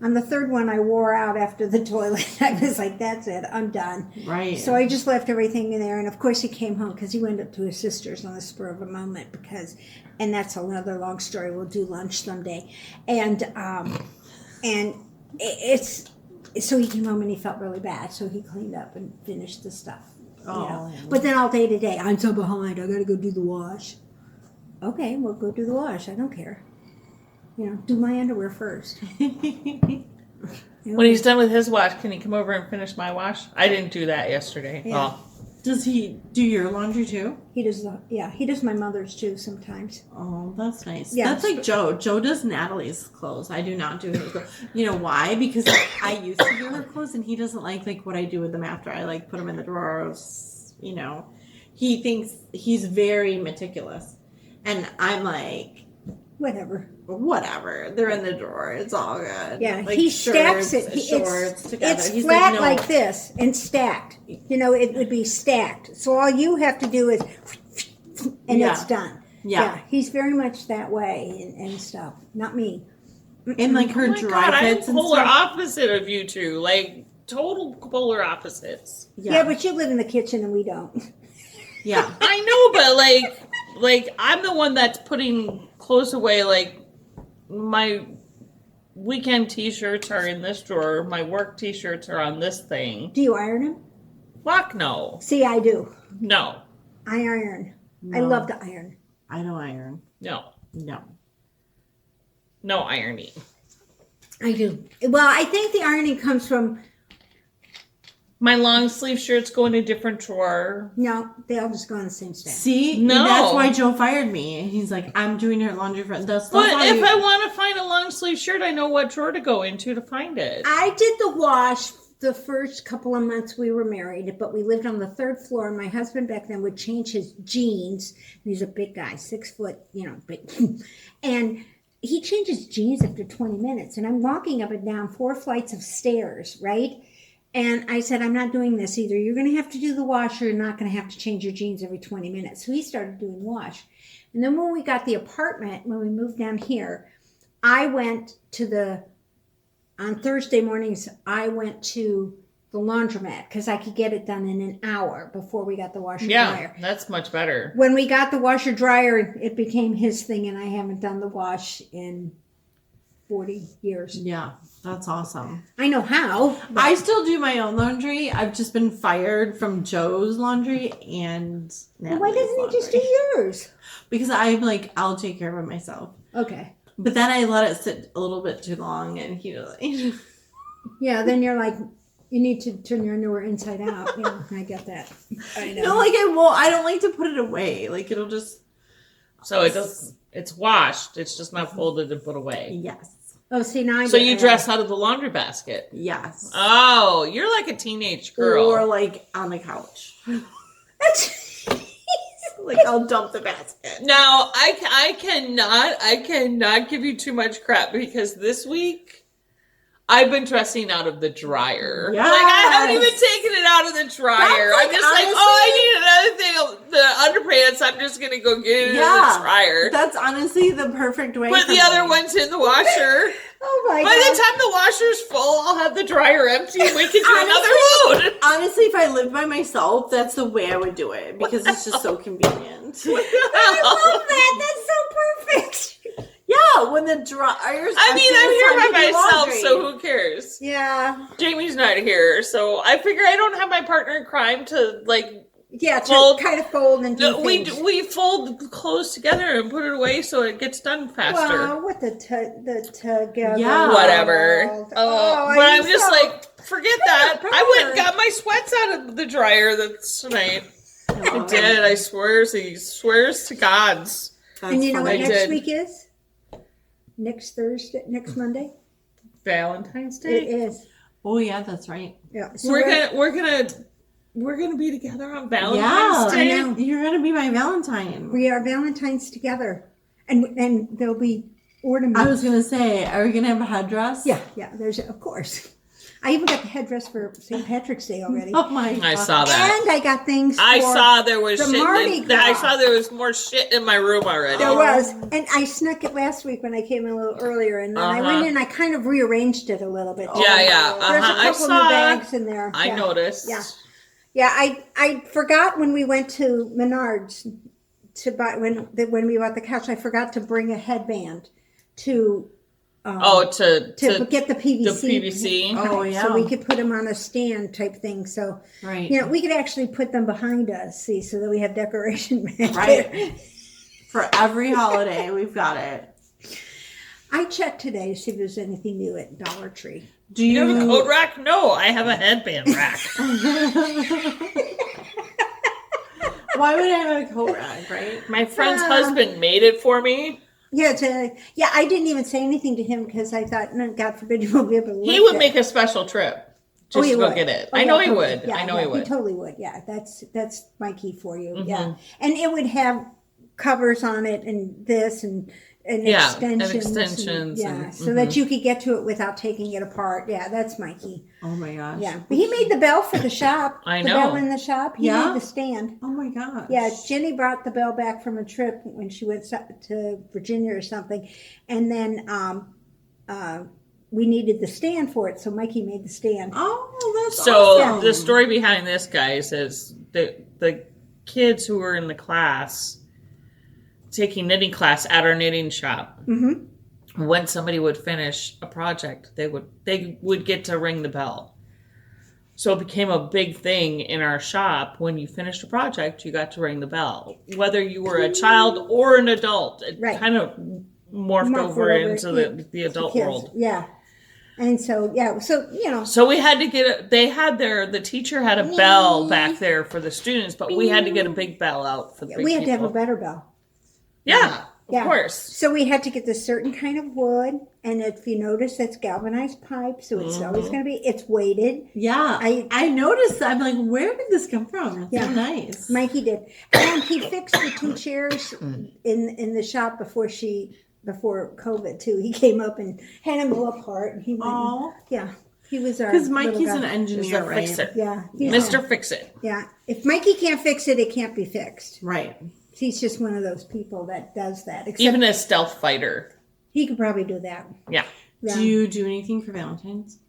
[SPEAKER 3] on the third one I wore out after the toilet. I was like, that's it, I'm done.
[SPEAKER 1] Right.
[SPEAKER 3] So I just left everything in there, and of course he came home because he went up to his sister's on the spur of a moment and that's another long story. We'll do lunch someday, and it's so he came home and he felt really bad, so he cleaned up and finished the stuff.
[SPEAKER 1] Oh.
[SPEAKER 3] But then all day today, I'm so behind. I gotta go do the wash. Okay, well, go do the wash. I don't care. Do my underwear first.
[SPEAKER 2] When he's done with his wash, can he come over and finish my wash? I didn't do that yesterday.
[SPEAKER 3] Yeah.
[SPEAKER 1] Does he do your laundry too?
[SPEAKER 3] He does. He does my mother's too sometimes.
[SPEAKER 1] Oh, that's nice.
[SPEAKER 3] Yeah.
[SPEAKER 1] That's like Joe. Joe does Natalie's clothes. I do not do his clothes. You know why? Because I used to do her clothes, and he doesn't like what I do with them after. I put them in the drawers. He thinks he's very meticulous, and I'm like, whatever. They're in the drawer. It's all good.
[SPEAKER 3] Yeah,
[SPEAKER 1] Like
[SPEAKER 3] he stacks
[SPEAKER 1] shirts,
[SPEAKER 3] it.
[SPEAKER 1] shorts together.
[SPEAKER 3] It's
[SPEAKER 1] He's
[SPEAKER 3] flat
[SPEAKER 1] no.
[SPEAKER 3] like this and stacked. It would be stacked. So all you have to do is, and
[SPEAKER 1] Yeah.
[SPEAKER 3] it's done.
[SPEAKER 1] Yeah.
[SPEAKER 3] He's very much that way and stuff. Not me.
[SPEAKER 1] And her
[SPEAKER 2] Oh my
[SPEAKER 1] dry
[SPEAKER 2] God,
[SPEAKER 1] fits
[SPEAKER 2] I'm
[SPEAKER 1] and
[SPEAKER 2] polar
[SPEAKER 1] stuff.
[SPEAKER 2] opposite of you two. Total polar opposites.
[SPEAKER 3] Yeah, but you live in the kitchen and we don't.
[SPEAKER 1] Yeah.
[SPEAKER 2] I know, but I'm the one that's putting clothes away. My weekend t-shirts are in this drawer. My work t-shirts are on this thing.
[SPEAKER 3] Do you iron them?
[SPEAKER 2] Fuck no.
[SPEAKER 3] See, I do.
[SPEAKER 2] No.
[SPEAKER 3] I iron. I
[SPEAKER 1] No.
[SPEAKER 3] love to iron.
[SPEAKER 1] I don't iron.
[SPEAKER 2] No.
[SPEAKER 1] No.
[SPEAKER 2] No ironing.
[SPEAKER 3] I do. Well, I think the ironing comes from,
[SPEAKER 2] My long sleeve shirts go in a different drawer.
[SPEAKER 3] no, they all just go on the same stack.
[SPEAKER 1] See,
[SPEAKER 2] No.
[SPEAKER 1] that's why Joe fired me. He's like, I'm doing her laundry for that's
[SPEAKER 2] But
[SPEAKER 1] why
[SPEAKER 2] if I want to find a long sleeve shirt, I know what drawer to go into to find it.
[SPEAKER 3] I did the wash the first couple of months we were married, but we lived on the 3rd floor, and my husband back then would change his jeans. And he's a big guy, 6 foot, big. And he changed his jeans after 20 minutes. And I'm walking up and down 4 flights of stairs, right? And I said, I'm not doing this either. You're going to have to do the wash, or you're not going to have to change your jeans every 20 minutes. So he started doing wash. And then when we got the apartment, when we moved down here, I went to on Thursday mornings, I went to the laundromat because I could get it done in an hour before we got the washer dryer.
[SPEAKER 2] That's much better.
[SPEAKER 3] When we got the washer dryer, it became his thing, and I haven't done the wash in 40 years.
[SPEAKER 1] Yeah, that's awesome.
[SPEAKER 3] I know how.
[SPEAKER 1] I still do my own laundry. I've just been fired from Joe's laundry and Natalie's
[SPEAKER 3] Why doesn't he just do yours?
[SPEAKER 1] Because I'm like, I'll take care of it myself.
[SPEAKER 3] Okay.
[SPEAKER 1] But then I let it sit a little bit too long, and he really...
[SPEAKER 3] Yeah, then you're like, you need to turn your underwear inside out. Yeah, I get that. I know.
[SPEAKER 1] No, like I don't like to put it away. Like it'll just...
[SPEAKER 2] So it's washed. It's just not folded and put away.
[SPEAKER 1] Yes.
[SPEAKER 3] Oh, see, now
[SPEAKER 2] So you dress out of the laundry basket.
[SPEAKER 1] Yes.
[SPEAKER 2] Oh, you're like a teenage girl.
[SPEAKER 1] Or like on the couch. Like I'll dump the basket.
[SPEAKER 2] Now, I cannot give you too much crap because this week I've been dressing out of the dryer.
[SPEAKER 1] Yes.
[SPEAKER 2] Like I haven't even taken it out of the dryer.
[SPEAKER 1] That's
[SPEAKER 2] I'm just like, I need another thing, the underpants. I'm just gonna go get it in the dryer.
[SPEAKER 1] That's honestly the perfect way.
[SPEAKER 2] Put the other ones in the washer.
[SPEAKER 3] Oh my
[SPEAKER 2] By
[SPEAKER 3] God.
[SPEAKER 2] the time the washer's full, I'll have the dryer empty and we can do another load.
[SPEAKER 1] Honestly, if I lived by myself, that's the way I would do it because it's just so convenient.
[SPEAKER 3] I love that. That's so perfect.
[SPEAKER 1] Yeah, when the dryer's...
[SPEAKER 2] I'm here by myself, so who cares?
[SPEAKER 3] Yeah.
[SPEAKER 2] Jamie's not here, so I figure I don't have my partner in crime to like.
[SPEAKER 3] Yeah, to kind of fold and do things.
[SPEAKER 2] We fold clothes together and put it away so it gets done faster.
[SPEAKER 3] Wow, with the together.
[SPEAKER 1] Yeah.
[SPEAKER 2] Whatever. But I'm just like, forget that.
[SPEAKER 3] Better.
[SPEAKER 2] I went and got my sweats out of the dryer tonight. I did. I swears to gods.
[SPEAKER 3] And you know what
[SPEAKER 2] I
[SPEAKER 3] next
[SPEAKER 2] did.
[SPEAKER 3] week is? Next Thursday, next Monday?
[SPEAKER 2] Valentine's Day.
[SPEAKER 3] It is.
[SPEAKER 1] Oh yeah, that's right.
[SPEAKER 3] Yeah. So
[SPEAKER 2] we're gonna be together on Valentine's
[SPEAKER 1] Yeah,
[SPEAKER 2] Day.
[SPEAKER 3] I know.
[SPEAKER 1] You're gonna be my Valentine.
[SPEAKER 3] We are Valentine's together. And there'll be ornaments.
[SPEAKER 1] I was gonna say, are we gonna have a headdress?
[SPEAKER 3] Yeah, there's, of course. I even got the headdress for St. Patrick's Day already.
[SPEAKER 1] Oh my God.
[SPEAKER 2] I saw that.
[SPEAKER 3] And I got things
[SPEAKER 2] I
[SPEAKER 3] for
[SPEAKER 2] saw there was
[SPEAKER 3] the
[SPEAKER 2] shit.
[SPEAKER 3] Mardi Gras.
[SPEAKER 2] I saw there was more shit in my room already.
[SPEAKER 3] There was. And I snuck it last week when I came in a little earlier. And then I went in and I kind of rearranged it a little bit.
[SPEAKER 2] Yeah.
[SPEAKER 3] There's a
[SPEAKER 2] I
[SPEAKER 3] couple
[SPEAKER 2] saw.
[SPEAKER 3] new bags in there.
[SPEAKER 2] I noticed.
[SPEAKER 3] Yeah. Yeah, I forgot when we went to Menards to buy, when we bought the couch, I forgot to bring a headband to
[SPEAKER 2] to
[SPEAKER 3] get the PVC.
[SPEAKER 2] The PVC.
[SPEAKER 1] Oh yeah.
[SPEAKER 3] So we could put them on a stand type thing. So,
[SPEAKER 1] Right.
[SPEAKER 3] you know, we could actually put them behind us, see, so that we have decoration back there.
[SPEAKER 1] Right. For every holiday, we've got it.
[SPEAKER 3] I checked today to see if there's anything new at Dollar Tree.
[SPEAKER 1] Do
[SPEAKER 2] You have a coat rack? No, I have a headband rack.
[SPEAKER 1] Why would I have a coat rack, right?
[SPEAKER 2] My friend's husband made it for me.
[SPEAKER 3] Yeah, I didn't even say anything to him because I thought, no, God forbid you won't be able to lift
[SPEAKER 2] He would
[SPEAKER 3] it.
[SPEAKER 2] make a special trip just to go get it. I know he would.
[SPEAKER 3] Yeah,
[SPEAKER 2] I know he would.
[SPEAKER 3] He totally would. Yeah, that's my key for you.
[SPEAKER 2] Mm-hmm.
[SPEAKER 3] Yeah, and it would have covers on it and this and extensions. So that you could get to it without taking it apart. Yeah, that's my key.
[SPEAKER 1] Oh my gosh.
[SPEAKER 3] Yeah, but he made the bell for the shop.
[SPEAKER 2] I
[SPEAKER 3] the
[SPEAKER 2] know.
[SPEAKER 3] bell in the shop. He made the stand.
[SPEAKER 1] Oh my gosh.
[SPEAKER 3] Yeah, Jenny brought the bell back from a trip when she went to Virginia or something, and then we needed the stand for it, so Mikey made the stand.
[SPEAKER 1] Oh, that's
[SPEAKER 2] So
[SPEAKER 1] awesome.
[SPEAKER 2] the story behind this, guys, is the kids who were in the class taking knitting class at our knitting shop.
[SPEAKER 3] Mm-hmm.
[SPEAKER 2] When somebody would finish a project, they would get to ring the bell. So it became a big thing in our shop. When you finished a project, you got to ring the bell, whether you were a child or an adult. It kind of morphed over into the adult world.
[SPEAKER 3] Yeah. And so, you know.
[SPEAKER 2] So we had to get the teacher had a bell back there for the students, but we had to get a big bell out for the big
[SPEAKER 3] we had
[SPEAKER 2] people.
[SPEAKER 3] to have a better bell.
[SPEAKER 2] Yeah, of course.
[SPEAKER 3] So we had to get this certain kind of wood, and if you notice, that's galvanized pipe, so it's always going to be, it's weighted.
[SPEAKER 1] Yeah, I noticed. I'm like, where did this come from? It's so nice.
[SPEAKER 3] Mikey did, and he fixed the 2 chairs in the shop before COVID too. He came up and had them all apart, and he went.
[SPEAKER 1] Oh,
[SPEAKER 3] Yeah. He was our
[SPEAKER 1] Because
[SPEAKER 3] little
[SPEAKER 1] Mikey's
[SPEAKER 3] guy.
[SPEAKER 1] an engineer,
[SPEAKER 2] Mr.
[SPEAKER 1] right?
[SPEAKER 2] Fix-It.
[SPEAKER 3] Yeah.
[SPEAKER 2] Mr. Fix-It.
[SPEAKER 3] Yeah. If Mikey can't fix it, it can't be fixed.
[SPEAKER 1] Right.
[SPEAKER 3] He's just one of those people that does that. Except
[SPEAKER 2] Even a stealth fighter.
[SPEAKER 3] he could probably do that.
[SPEAKER 2] Yeah.
[SPEAKER 3] Yeah.
[SPEAKER 1] Do you do anything for Valentine's?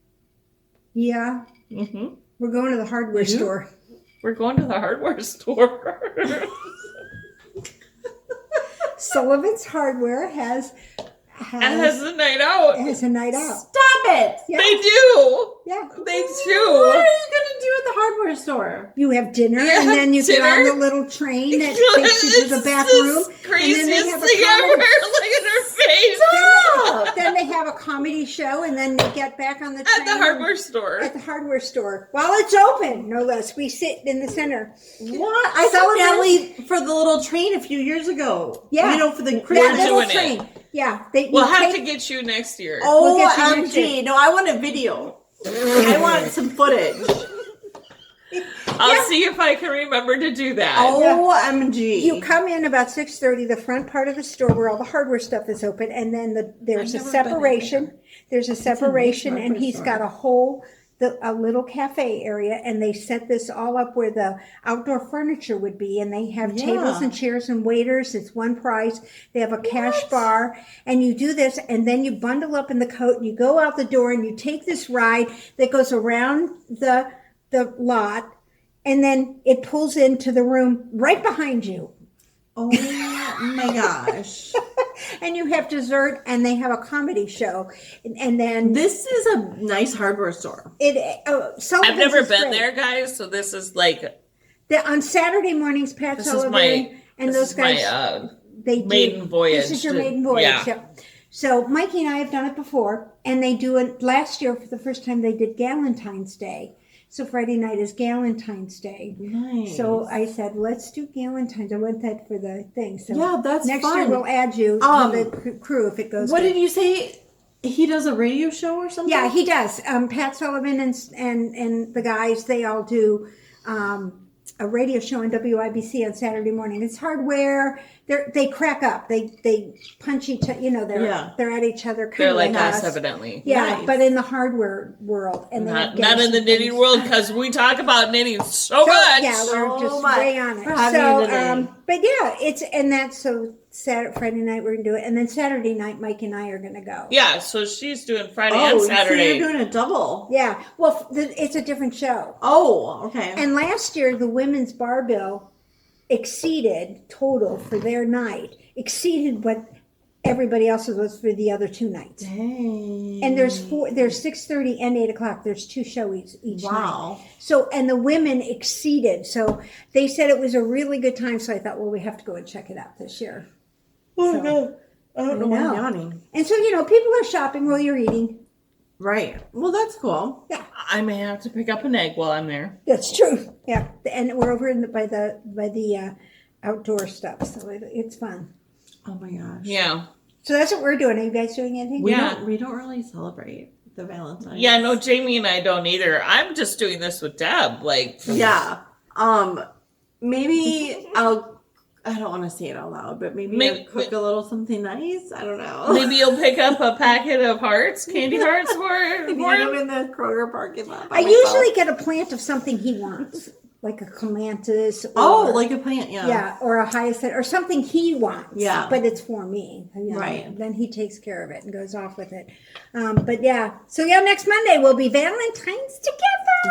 [SPEAKER 3] Yeah.
[SPEAKER 2] Mm-hmm.
[SPEAKER 3] We're going to the hardware
[SPEAKER 1] You do?
[SPEAKER 3] store.
[SPEAKER 2] We're going to the hardware store.
[SPEAKER 3] Sullivan's Hardware has
[SPEAKER 2] And has a night out.
[SPEAKER 3] a night out.
[SPEAKER 1] Stop it!
[SPEAKER 3] Yeah.
[SPEAKER 2] They do.
[SPEAKER 3] Yeah.
[SPEAKER 2] They
[SPEAKER 1] What
[SPEAKER 2] do.
[SPEAKER 1] are you gonna do at the hardware store?
[SPEAKER 3] You have dinner,
[SPEAKER 2] Yeah,
[SPEAKER 3] and then you get on
[SPEAKER 2] dinner.
[SPEAKER 3] the little train that takes you to the
[SPEAKER 2] It's
[SPEAKER 3] bathroom.
[SPEAKER 2] the craziest
[SPEAKER 3] and then they have a
[SPEAKER 2] thing ever.
[SPEAKER 3] comedy,
[SPEAKER 2] Look at her face.
[SPEAKER 3] then they have a comedy show, and then they get back on the train.
[SPEAKER 2] At the hardware store.
[SPEAKER 3] At the hardware store. While it's open, no less. We sit in the center.
[SPEAKER 1] What? I saw
[SPEAKER 3] Sullivan's-
[SPEAKER 1] Nellie for the little train a few years ago.
[SPEAKER 3] Yeah.
[SPEAKER 1] You know, for the
[SPEAKER 3] That
[SPEAKER 1] Christmas.
[SPEAKER 3] little
[SPEAKER 2] doing it.
[SPEAKER 3] train. Yeah. They,
[SPEAKER 2] We'll
[SPEAKER 3] you
[SPEAKER 2] have
[SPEAKER 3] take-
[SPEAKER 2] to get you next year.
[SPEAKER 1] Oh,
[SPEAKER 3] We'll get you next
[SPEAKER 1] OMG. No, I want a video. I want some footage.
[SPEAKER 2] I'll see if I can remember to do that.
[SPEAKER 1] OMG.
[SPEAKER 3] You come in about 6:30, the front part of the store where all the hardware stuff is open, and then there's a
[SPEAKER 1] I've never been
[SPEAKER 3] separation. There's a separation, and
[SPEAKER 1] hardware
[SPEAKER 3] he's
[SPEAKER 1] store.
[SPEAKER 3] got a little cafe area, and they set this all up where the outdoor furniture would be, and they have tables
[SPEAKER 1] Yeah.
[SPEAKER 3] and chairs and waiters. It's one price. They have a cash bar, and you do this, and then you bundle up in the coat, and you go out the door, and you take this ride that goes around the lot, and then it pulls into the room right behind you.
[SPEAKER 1] Oh my gosh.
[SPEAKER 3] And you have dessert, and they have a comedy show, and then
[SPEAKER 1] This is a nice hardware store.
[SPEAKER 3] Sullivan's
[SPEAKER 2] I've never
[SPEAKER 3] is
[SPEAKER 2] been
[SPEAKER 3] great.
[SPEAKER 2] there, guys, so this is like
[SPEAKER 3] On Saturday mornings, Pat
[SPEAKER 2] this is
[SPEAKER 3] Sullivan
[SPEAKER 2] my
[SPEAKER 3] and
[SPEAKER 2] this
[SPEAKER 3] those
[SPEAKER 2] is
[SPEAKER 3] guys,
[SPEAKER 2] my
[SPEAKER 3] they do,
[SPEAKER 2] maiden voyage.
[SPEAKER 3] This is your
[SPEAKER 2] to-
[SPEAKER 3] maiden voyage.
[SPEAKER 2] Yeah.
[SPEAKER 3] Yep. So Mikey and I have done it before, and they do it last year for the first time. They did Valentine's Day. So Friday night is Valentine's Day.
[SPEAKER 1] Nice.
[SPEAKER 3] So I said, let's do Valentine's. I want that for the thing. So
[SPEAKER 1] Yeah, that's
[SPEAKER 3] next
[SPEAKER 1] fun.
[SPEAKER 3] year we'll add you
[SPEAKER 1] Um,
[SPEAKER 3] to the crew if it goes.
[SPEAKER 1] What
[SPEAKER 3] good.
[SPEAKER 1] did you say? He does a radio show or something?
[SPEAKER 3] Yeah, he does. Pat Sullivan and the guys, they all do a radio show on WIBC on Saturday morning. It's hardware. They crack up. They punch each other. You know, they're at each other.
[SPEAKER 2] They're
[SPEAKER 3] Kind
[SPEAKER 2] like
[SPEAKER 3] of
[SPEAKER 2] us, evidently.
[SPEAKER 3] Yeah,
[SPEAKER 1] Nice.
[SPEAKER 3] but in the hardware world, and they have
[SPEAKER 2] Not in
[SPEAKER 3] guests
[SPEAKER 2] the
[SPEAKER 3] and
[SPEAKER 2] knitting
[SPEAKER 3] things.
[SPEAKER 2] world because we talk about knitting so
[SPEAKER 3] So,
[SPEAKER 2] much.
[SPEAKER 3] yeah, we're
[SPEAKER 1] So
[SPEAKER 3] just
[SPEAKER 1] much.
[SPEAKER 3] way on it.
[SPEAKER 1] We're having
[SPEAKER 3] So,
[SPEAKER 1] it today.
[SPEAKER 3] but yeah, that's so Saturday, Friday night we're gonna do it, and then Saturday night Mike and I are gonna go.
[SPEAKER 2] Yeah, so she's doing Friday and
[SPEAKER 1] So
[SPEAKER 2] Saturday.
[SPEAKER 1] you're doing a double.
[SPEAKER 3] Yeah, well, it's a different show.
[SPEAKER 1] Oh, okay.
[SPEAKER 3] And last year, the women's bar bill exceeded total for their night, exceeded what everybody else's was for the other two nights.
[SPEAKER 1] Dang.
[SPEAKER 3] And there's 6:30 and 8 o'clock. There's two shows each night.
[SPEAKER 1] Wow.
[SPEAKER 3] So, and the women exceeded. So they said it was a really good time. So I thought, well, we have to go and check it out this year.
[SPEAKER 1] Oh
[SPEAKER 3] So-
[SPEAKER 1] my god. I don't know why
[SPEAKER 3] know.
[SPEAKER 1] I'm yawning.
[SPEAKER 3] And so, people are shopping while you're eating.
[SPEAKER 1] Right. Well, that's cool.
[SPEAKER 3] Yeah,
[SPEAKER 2] I may have to pick up an egg while I'm there.
[SPEAKER 3] that's true. Yeah. And we're over by the outdoor stuff. So it's fun.
[SPEAKER 1] Oh my gosh.
[SPEAKER 2] Yeah.
[SPEAKER 3] So that's what we're doing. Are you guys doing anything?
[SPEAKER 1] We don't really celebrate the Valentine.
[SPEAKER 2] Yeah, no, Jamie and I don't either. I'm just doing this with Deb. Like,
[SPEAKER 1] Yeah. Maybe I don't want to say it out loud, but maybe I'll cook a little something nice. I don't know.
[SPEAKER 2] maybe you'll pick up a packet of hearts, candy hearts for
[SPEAKER 1] Maybe
[SPEAKER 2] him.
[SPEAKER 1] I'm in the Kroger parking lot. by
[SPEAKER 3] I
[SPEAKER 1] myself.
[SPEAKER 3] usually get a plant of something he wants, like a clematis. Or,
[SPEAKER 1] Oh, like a plant, yeah.
[SPEAKER 3] yeah, or a hyacinth, or something he wants.
[SPEAKER 1] Yeah.
[SPEAKER 3] but it's for me.
[SPEAKER 1] Right.
[SPEAKER 3] Then he takes care of it and goes off with it. But yeah, so next Monday will be Valentine's together.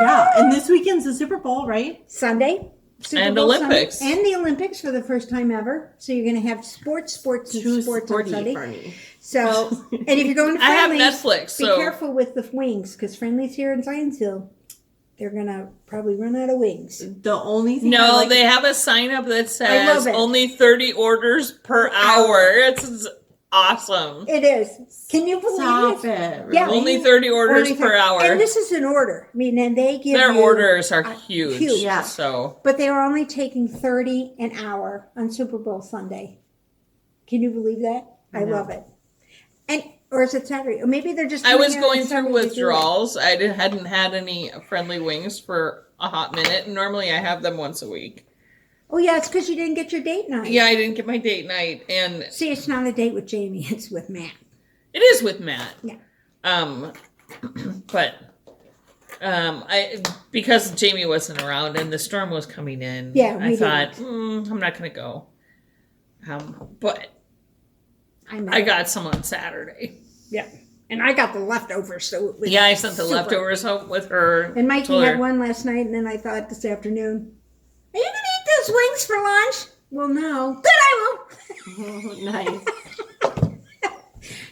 [SPEAKER 1] Yeah, and this weekend's the Super Bowl, right?
[SPEAKER 3] Sunday. Super
[SPEAKER 2] And
[SPEAKER 3] Bowl
[SPEAKER 2] Olympics.
[SPEAKER 3] Sunday, and the Olympics for the first time ever. So you're going to have sports, and
[SPEAKER 1] Too
[SPEAKER 3] sports on
[SPEAKER 1] sporty
[SPEAKER 3] Sunday.
[SPEAKER 1] for me.
[SPEAKER 3] So, and if you're going to
[SPEAKER 2] I have
[SPEAKER 3] Friendly's,
[SPEAKER 2] Netflix,
[SPEAKER 3] be
[SPEAKER 2] so-
[SPEAKER 3] careful with the wings because Friendly's here in Zionsville, they're going to probably run out of wings.
[SPEAKER 1] The only thing I
[SPEAKER 2] No,
[SPEAKER 1] like
[SPEAKER 2] they have a sign up that
[SPEAKER 3] I love
[SPEAKER 2] says
[SPEAKER 3] it.
[SPEAKER 2] only 30 orders per hour. It's awesome.
[SPEAKER 3] It is. Can you believe
[SPEAKER 1] Stop
[SPEAKER 3] it?
[SPEAKER 1] it.
[SPEAKER 3] Yeah.
[SPEAKER 1] Really?
[SPEAKER 2] Only 30 orders
[SPEAKER 3] Only
[SPEAKER 2] per
[SPEAKER 3] thir-
[SPEAKER 2] hour.
[SPEAKER 3] And this is an order. I mean, and they give
[SPEAKER 2] Their
[SPEAKER 3] you,
[SPEAKER 2] orders are huge.
[SPEAKER 3] huge.
[SPEAKER 1] Yeah.
[SPEAKER 2] So
[SPEAKER 3] but they are only taking 30 an hour on Super Bowl Sunday. Can you believe that? I
[SPEAKER 1] No.
[SPEAKER 3] love it. And or is it Saturday? Or maybe they're just.
[SPEAKER 2] I was
[SPEAKER 3] coming out
[SPEAKER 2] going
[SPEAKER 3] on
[SPEAKER 2] through
[SPEAKER 3] Sunday to do it.
[SPEAKER 2] withdrawals. Hadn't had any friendly wings for a hot minute. And normally I have them once a week.
[SPEAKER 3] Oh yeah, it's because you didn't get your date night.
[SPEAKER 2] Yeah, I didn't get my date night. And
[SPEAKER 3] See, it's not a date with Jamie. It's with Matt.
[SPEAKER 2] it is with Matt.
[SPEAKER 3] Yeah.
[SPEAKER 2] But Because Jamie wasn't around and the storm was coming in.
[SPEAKER 3] Yeah,
[SPEAKER 2] I
[SPEAKER 3] we
[SPEAKER 2] thought I'm not going to go. But I got some on Saturday.
[SPEAKER 3] Yeah. And I got the leftovers, so it was
[SPEAKER 2] Yeah, I sent the
[SPEAKER 3] super.
[SPEAKER 2] leftovers home with her.
[SPEAKER 3] And Mikey
[SPEAKER 2] Told her,
[SPEAKER 3] had one last night, and then I thought this afternoon, are you going to eat those wings for lunch? Well, no. But I will.
[SPEAKER 1] Nice.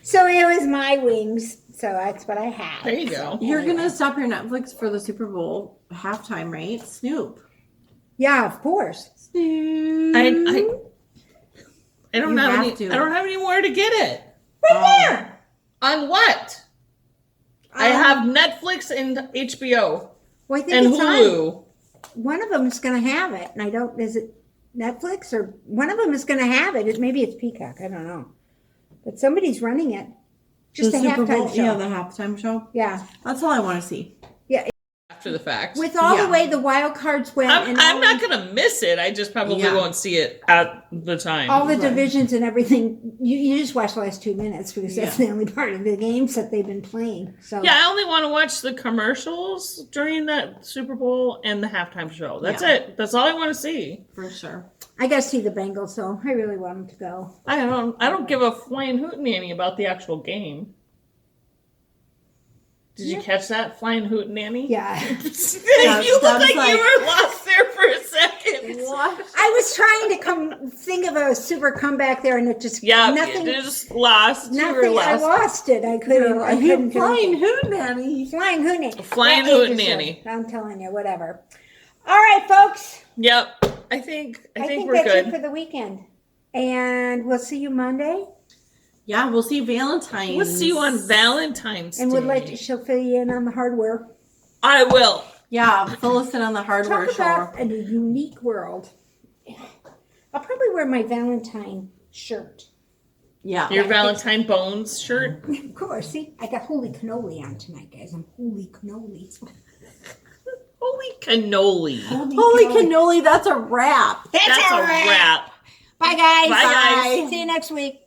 [SPEAKER 3] So it was my wings. So that's what I had.
[SPEAKER 2] There you go.
[SPEAKER 1] You're gonna stop your Netflix for the Super Bowl halftime, right? Snoop.
[SPEAKER 3] Yeah, of course.
[SPEAKER 1] Snoop.
[SPEAKER 2] I don't
[SPEAKER 1] You
[SPEAKER 2] have
[SPEAKER 1] have
[SPEAKER 2] any.
[SPEAKER 1] to.
[SPEAKER 2] I don't have anywhere to get it.
[SPEAKER 3] Right there.
[SPEAKER 2] On what? I have Netflix and HBO
[SPEAKER 3] Well, I think
[SPEAKER 2] and
[SPEAKER 3] it's on.
[SPEAKER 2] Hulu.
[SPEAKER 3] One of them is going to have it, and I don't. Is it Netflix or one of them is going to have it? Maybe it's Peacock. I don't know, but somebody's running it. Just
[SPEAKER 1] the
[SPEAKER 3] a
[SPEAKER 1] Super
[SPEAKER 3] halftime
[SPEAKER 1] Bowl,
[SPEAKER 3] show.
[SPEAKER 1] yeah, the halftime show.
[SPEAKER 3] Yeah,
[SPEAKER 1] That's all I want to see.
[SPEAKER 2] After the fact.
[SPEAKER 3] with all
[SPEAKER 1] Yeah.
[SPEAKER 3] the way the wild cards went, and
[SPEAKER 2] I'm
[SPEAKER 3] all
[SPEAKER 2] not gonna miss it. I just probably
[SPEAKER 1] Yeah.
[SPEAKER 2] won't see it at the time.
[SPEAKER 3] all the
[SPEAKER 1] Right.
[SPEAKER 3] divisions and everything. You just watch the last 2 minutes because that's
[SPEAKER 1] Yeah.
[SPEAKER 3] the only part of the games that they've been playing. So
[SPEAKER 2] Yeah, I only want to watch the commercials during that Super Bowl and the halftime show. That's
[SPEAKER 1] Yeah.
[SPEAKER 2] it. That's all I want to see.
[SPEAKER 1] For sure.
[SPEAKER 3] I got to see the Bengals, so I really want them to go.
[SPEAKER 2] I don't give a flying hootenanny about the actual game. Did you catch that? Flying hootenanny?
[SPEAKER 3] Yeah.
[SPEAKER 2] You look
[SPEAKER 1] That's
[SPEAKER 2] like
[SPEAKER 1] like-
[SPEAKER 2] you were lost there for a second.
[SPEAKER 1] What?
[SPEAKER 3] I was trying to think of a super comeback there, and it just
[SPEAKER 2] Yeah,
[SPEAKER 3] nothing.
[SPEAKER 2] you just lost. You were
[SPEAKER 3] Nothing. I
[SPEAKER 2] lost.
[SPEAKER 3] lost it. I couldn't. I
[SPEAKER 1] You
[SPEAKER 3] couldn't.
[SPEAKER 1] flying hootenanny.
[SPEAKER 3] Flying hootenanny.
[SPEAKER 2] Flying
[SPEAKER 3] That ages
[SPEAKER 2] hootenanny.
[SPEAKER 3] you. I'm telling you, whatever. All right, folks.
[SPEAKER 2] Yep. I think we're
[SPEAKER 3] that's
[SPEAKER 2] good.
[SPEAKER 3] it for the weekend, and we'll see you Monday.
[SPEAKER 1] Yeah, we'll see Valentine.
[SPEAKER 2] We'll see you on Valentine's
[SPEAKER 3] And
[SPEAKER 2] Day.
[SPEAKER 3] we'll she'll fill you in on the hardware.
[SPEAKER 2] I will.
[SPEAKER 1] Yeah, fill us in on the hardware
[SPEAKER 3] Talk
[SPEAKER 1] show.
[SPEAKER 3] about a unique world. I'll probably wear my Valentine shirt.
[SPEAKER 1] Yeah.
[SPEAKER 2] Your Valentine Bones shirt.
[SPEAKER 3] Of course. See, I got holy cannoli on tonight, guys. I'm holy cannoli.
[SPEAKER 2] Holy cannoli.
[SPEAKER 1] Holy cannoli, that's a wrap.
[SPEAKER 3] That's
[SPEAKER 2] That's
[SPEAKER 3] a
[SPEAKER 2] a
[SPEAKER 3] wrap.
[SPEAKER 2] wrap.
[SPEAKER 3] Bye, guys.
[SPEAKER 2] Bye, guys.
[SPEAKER 3] See you next week.